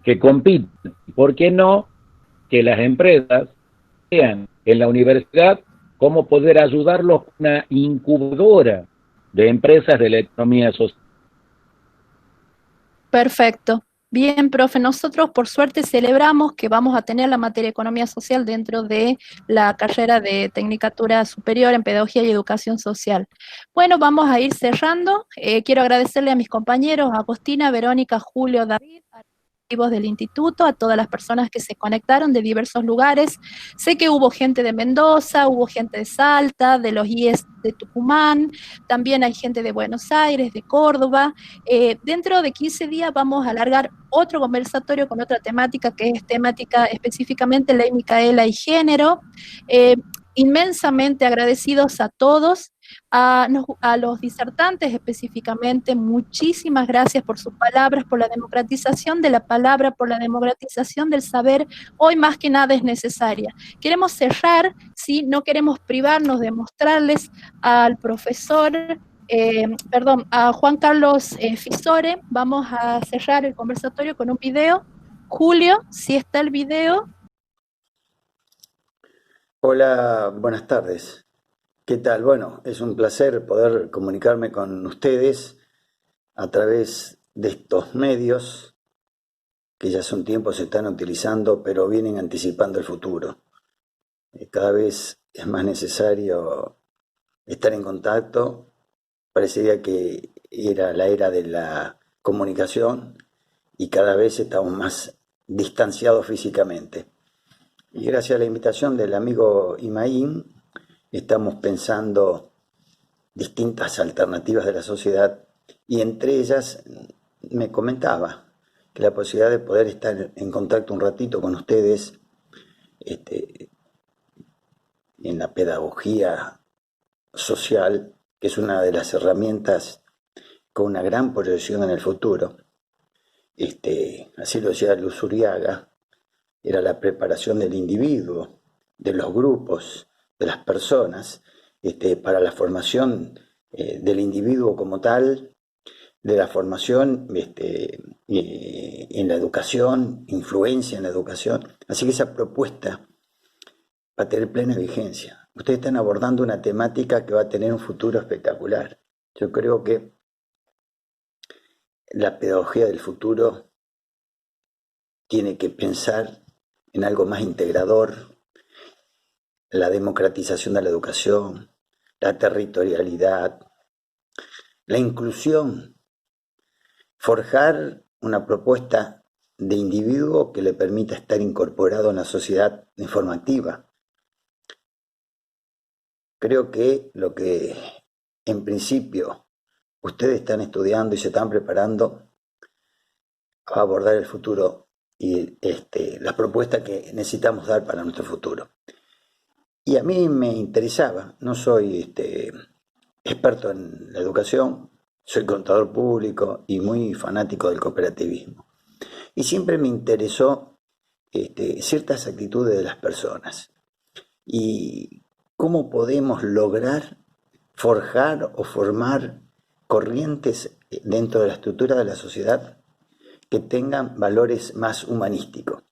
que compiten. ¿Por qué no que las empresas vean en la universidad cómo poder ayudarlos con una incubadora de empresas de la economía social? Perfecto. Bien, profe, nosotros por suerte celebramos que vamos a tener la materia de Economía Social dentro de la carrera de Tecnicatura Superior en Pedagogía y Educación Social. Bueno, vamos a ir cerrando. Quiero agradecerle a mis compañeros, a Agostina, Verónica, Julio, David, a los del instituto, a todas las personas que se conectaron de diversos lugares. Sé que hubo gente de Mendoza, hubo gente de Salta, de los IES de Tucumán, también hay gente de Buenos Aires, de Córdoba. Dentro de 15 días vamos a alargar otro conversatorio con otra temática, que es temática específicamente Ley Micaela y Género. Inmensamente agradecidos a todos. A los disertantes específicamente, muchísimas gracias por sus palabras, por la democratización de la palabra, por la democratización del saber. Hoy más que nada es necesaria. Queremos cerrar, ¿sí? No queremos privarnos de mostrarles al profesor, a Juan Carlos Fisore. Vamos a cerrar el conversatorio con un video. Julio, si está el video. Hola, buenas tardes. ¿Qué tal? Bueno, es un placer poder comunicarme con ustedes a través de estos medios que ya hace un tiempo se están utilizando, pero vienen anticipando el futuro. Cada vez es más necesario estar en contacto. Parecería que era la era de la comunicación y cada vez estamos más distanciados físicamente. Y gracias a la invitación del amigo Imaín, estamos pensando distintas alternativas de la sociedad y entre ellas me comentaba que la posibilidad de poder estar en contacto un ratito con ustedes en la pedagogía social, que es una de las herramientas con una gran proyección en el futuro. Así lo decía Luz Uriaga, era la preparación del individuo, de los grupos, de las personas, para la formación del individuo como tal, de la formación en la educación, influencia en la educación. Así que esa propuesta va a tener plena vigencia. Ustedes están abordando una temática que va a tener un futuro espectacular. Yo creo que la pedagogía del futuro tiene que pensar en algo más integrador, la democratización de la educación, la territorialidad, la inclusión, forjar una propuesta de individuo que le permita estar incorporado en la sociedad de forma activa. Creo que lo que en principio ustedes están estudiando y se están preparando va a abordar el futuro y las propuestas que necesitamos dar para nuestro futuro. Y a mí me interesaba, no soy experto en la educación, soy contador público y muy fanático del cooperativismo. Y siempre me interesó ciertas actitudes de las personas y cómo podemos lograr forjar o formar corrientes dentro de la estructura de la sociedad que tengan valores más humanísticos.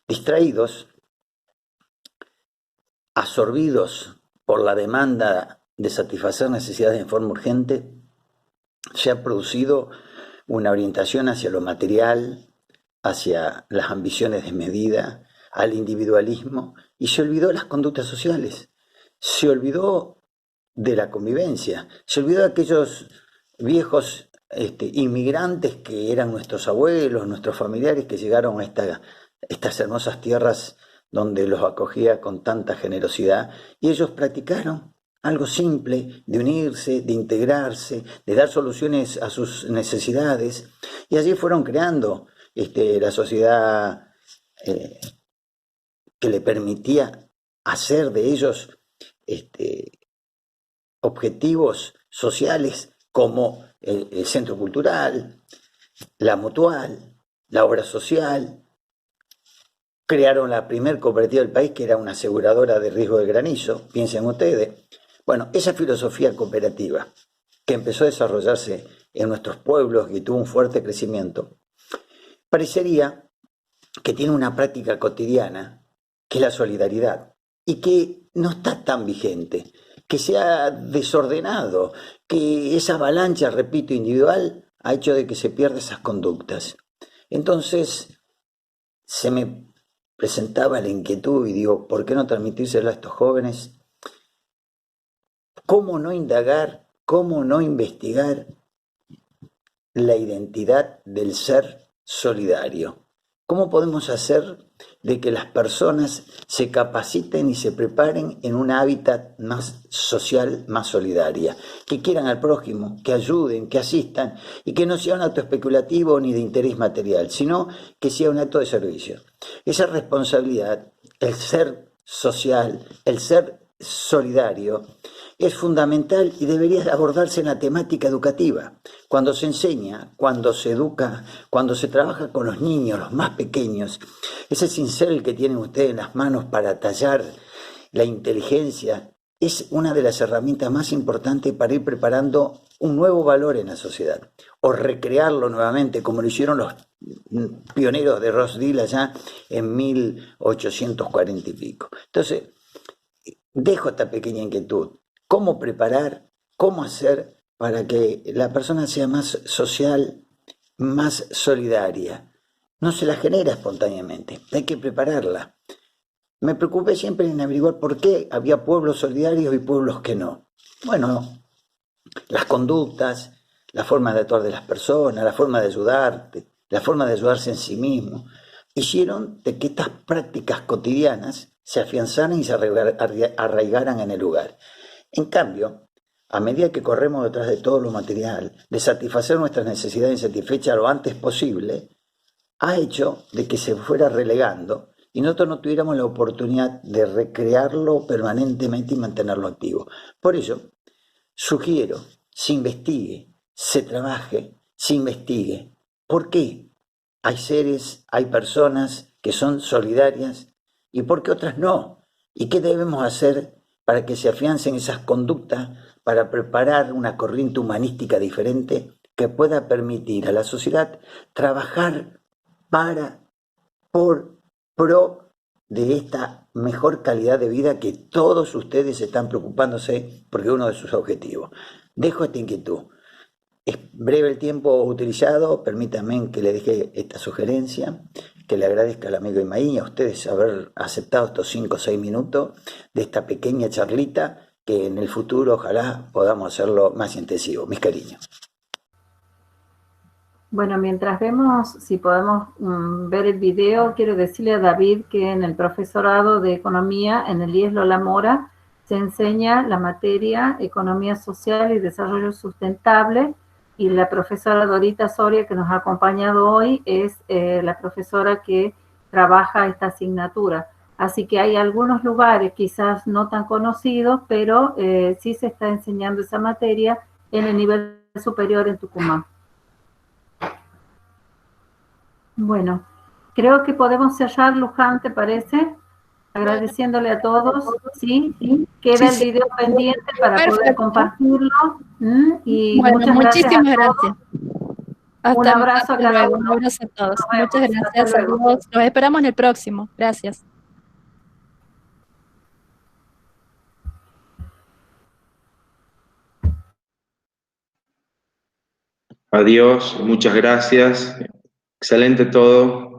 Distraídos, absorbidos por la demanda de satisfacer necesidades en forma urgente, se ha producido una orientación hacia lo material, hacia las ambiciones desmedidas, al individualismo, y se olvidó las conductas sociales, se olvidó de la convivencia, se olvidó de aquellos viejos inmigrantes que eran nuestros abuelos, nuestros familiares, que llegaron a estas hermosas tierras donde los acogía con tanta generosidad, y ellos practicaron algo simple, de unirse, de integrarse, de dar soluciones a sus necesidades, y allí fueron creando la sociedad que le permitía hacer de ellos objetivos sociales como el centro cultural, la mutual, la obra social. Crearon la primer cooperativa del país, que era una aseguradora de riesgo de granizo, piensen ustedes. Bueno, esa filosofía cooperativa que empezó a desarrollarse en nuestros pueblos y tuvo un fuerte crecimiento, parecería que tiene una práctica cotidiana, que es la solidaridad, y que no está tan vigente, que se ha desordenado, que esa avalancha, repito, individual, ha hecho de que se pierdan esas conductas. Entonces, se me presentaba la inquietud y digo, ¿por qué no transmitírselo a estos jóvenes? ¿Cómo no indagar, cómo no investigar la identidad del ser solidario? ¿Cómo podemos hacer de que las personas se capaciten y se preparen en un hábitat más social, más solidaria? Que quieran al prójimo, que ayuden, que asistan, y que no sea un acto especulativo ni de interés material, sino que sea un acto de servicio. Esa responsabilidad, el ser social, el ser solidario, es fundamental y debería abordarse en la temática educativa. Cuando se enseña, cuando se educa, cuando se trabaja con los niños, los más pequeños, ese cincel que tienen ustedes en las manos para tallar la inteligencia es una de las herramientas más importantes para ir preparando un nuevo valor en la sociedad, o recrearlo nuevamente, como lo hicieron los pioneros de Rochdale allá en 1840 y pico. Entonces, dejo esta pequeña inquietud. ¿Cómo preparar, cómo hacer para que la persona sea más social, más solidaria? No se la genera espontáneamente, hay que prepararla. Me preocupé siempre en averiguar por qué había pueblos solidarios y pueblos que no. Bueno, las conductas, la forma de actuar de las personas, la forma de ayudarte, la forma de ayudarse en sí mismo, hicieron de que estas prácticas cotidianas se afianzaran y se arraigaran en el lugar. En cambio, a medida que corremos detrás de todo lo material, de satisfacer nuestras necesidades insatisfechas lo antes posible, ha hecho de que se fuera relegando y nosotros no tuviéramos la oportunidad de recrearlo permanentemente y mantenerlo activo. Por ello, sugiero, se investigue, se trabaje, se investigue. ¿Por qué hay seres, hay personas que son solidarias y por qué otras no? ¿Y qué debemos hacer para que se afiancen esas conductas, para preparar una corriente humanística diferente que pueda permitir a la sociedad trabajar por pro de esta mejor calidad de vida que todos ustedes están preocupándose porque es uno de sus objetivos? Dejo esta inquietud. Es breve el tiempo utilizado, permítanme que le deje esta sugerencia, que le agradezca al amigo Imaín y a ustedes haber aceptado estos 5 o 6 minutos de esta pequeña charlita, que en el futuro ojalá podamos hacerlo más intensivo. Mis cariños. Bueno, mientras vemos si podemos ver el video, quiero decirle a David que en el profesorado de Economía en el IES Lola Mora se enseña la materia Economía Social y Desarrollo Sustentable, y la profesora Dorita Soria, que nos ha acompañado hoy, es la profesora que trabaja esta asignatura. Así que hay algunos lugares quizás no tan conocidos, pero sí se está enseñando esa materia en el nivel superior en Tucumán. Bueno, creo que podemos cerrar, Luján, ¿te parece? Agradeciéndole a todos, ¿sí? Queda el video pendiente para poder compartirlo. Y bueno, muchísimas gracias. Un abrazo a cada uno. Un abrazo a todos. Muchas gracias. Saludos. Los esperamos en el próximo. Gracias. Adiós, muchas gracias. Excelente todo.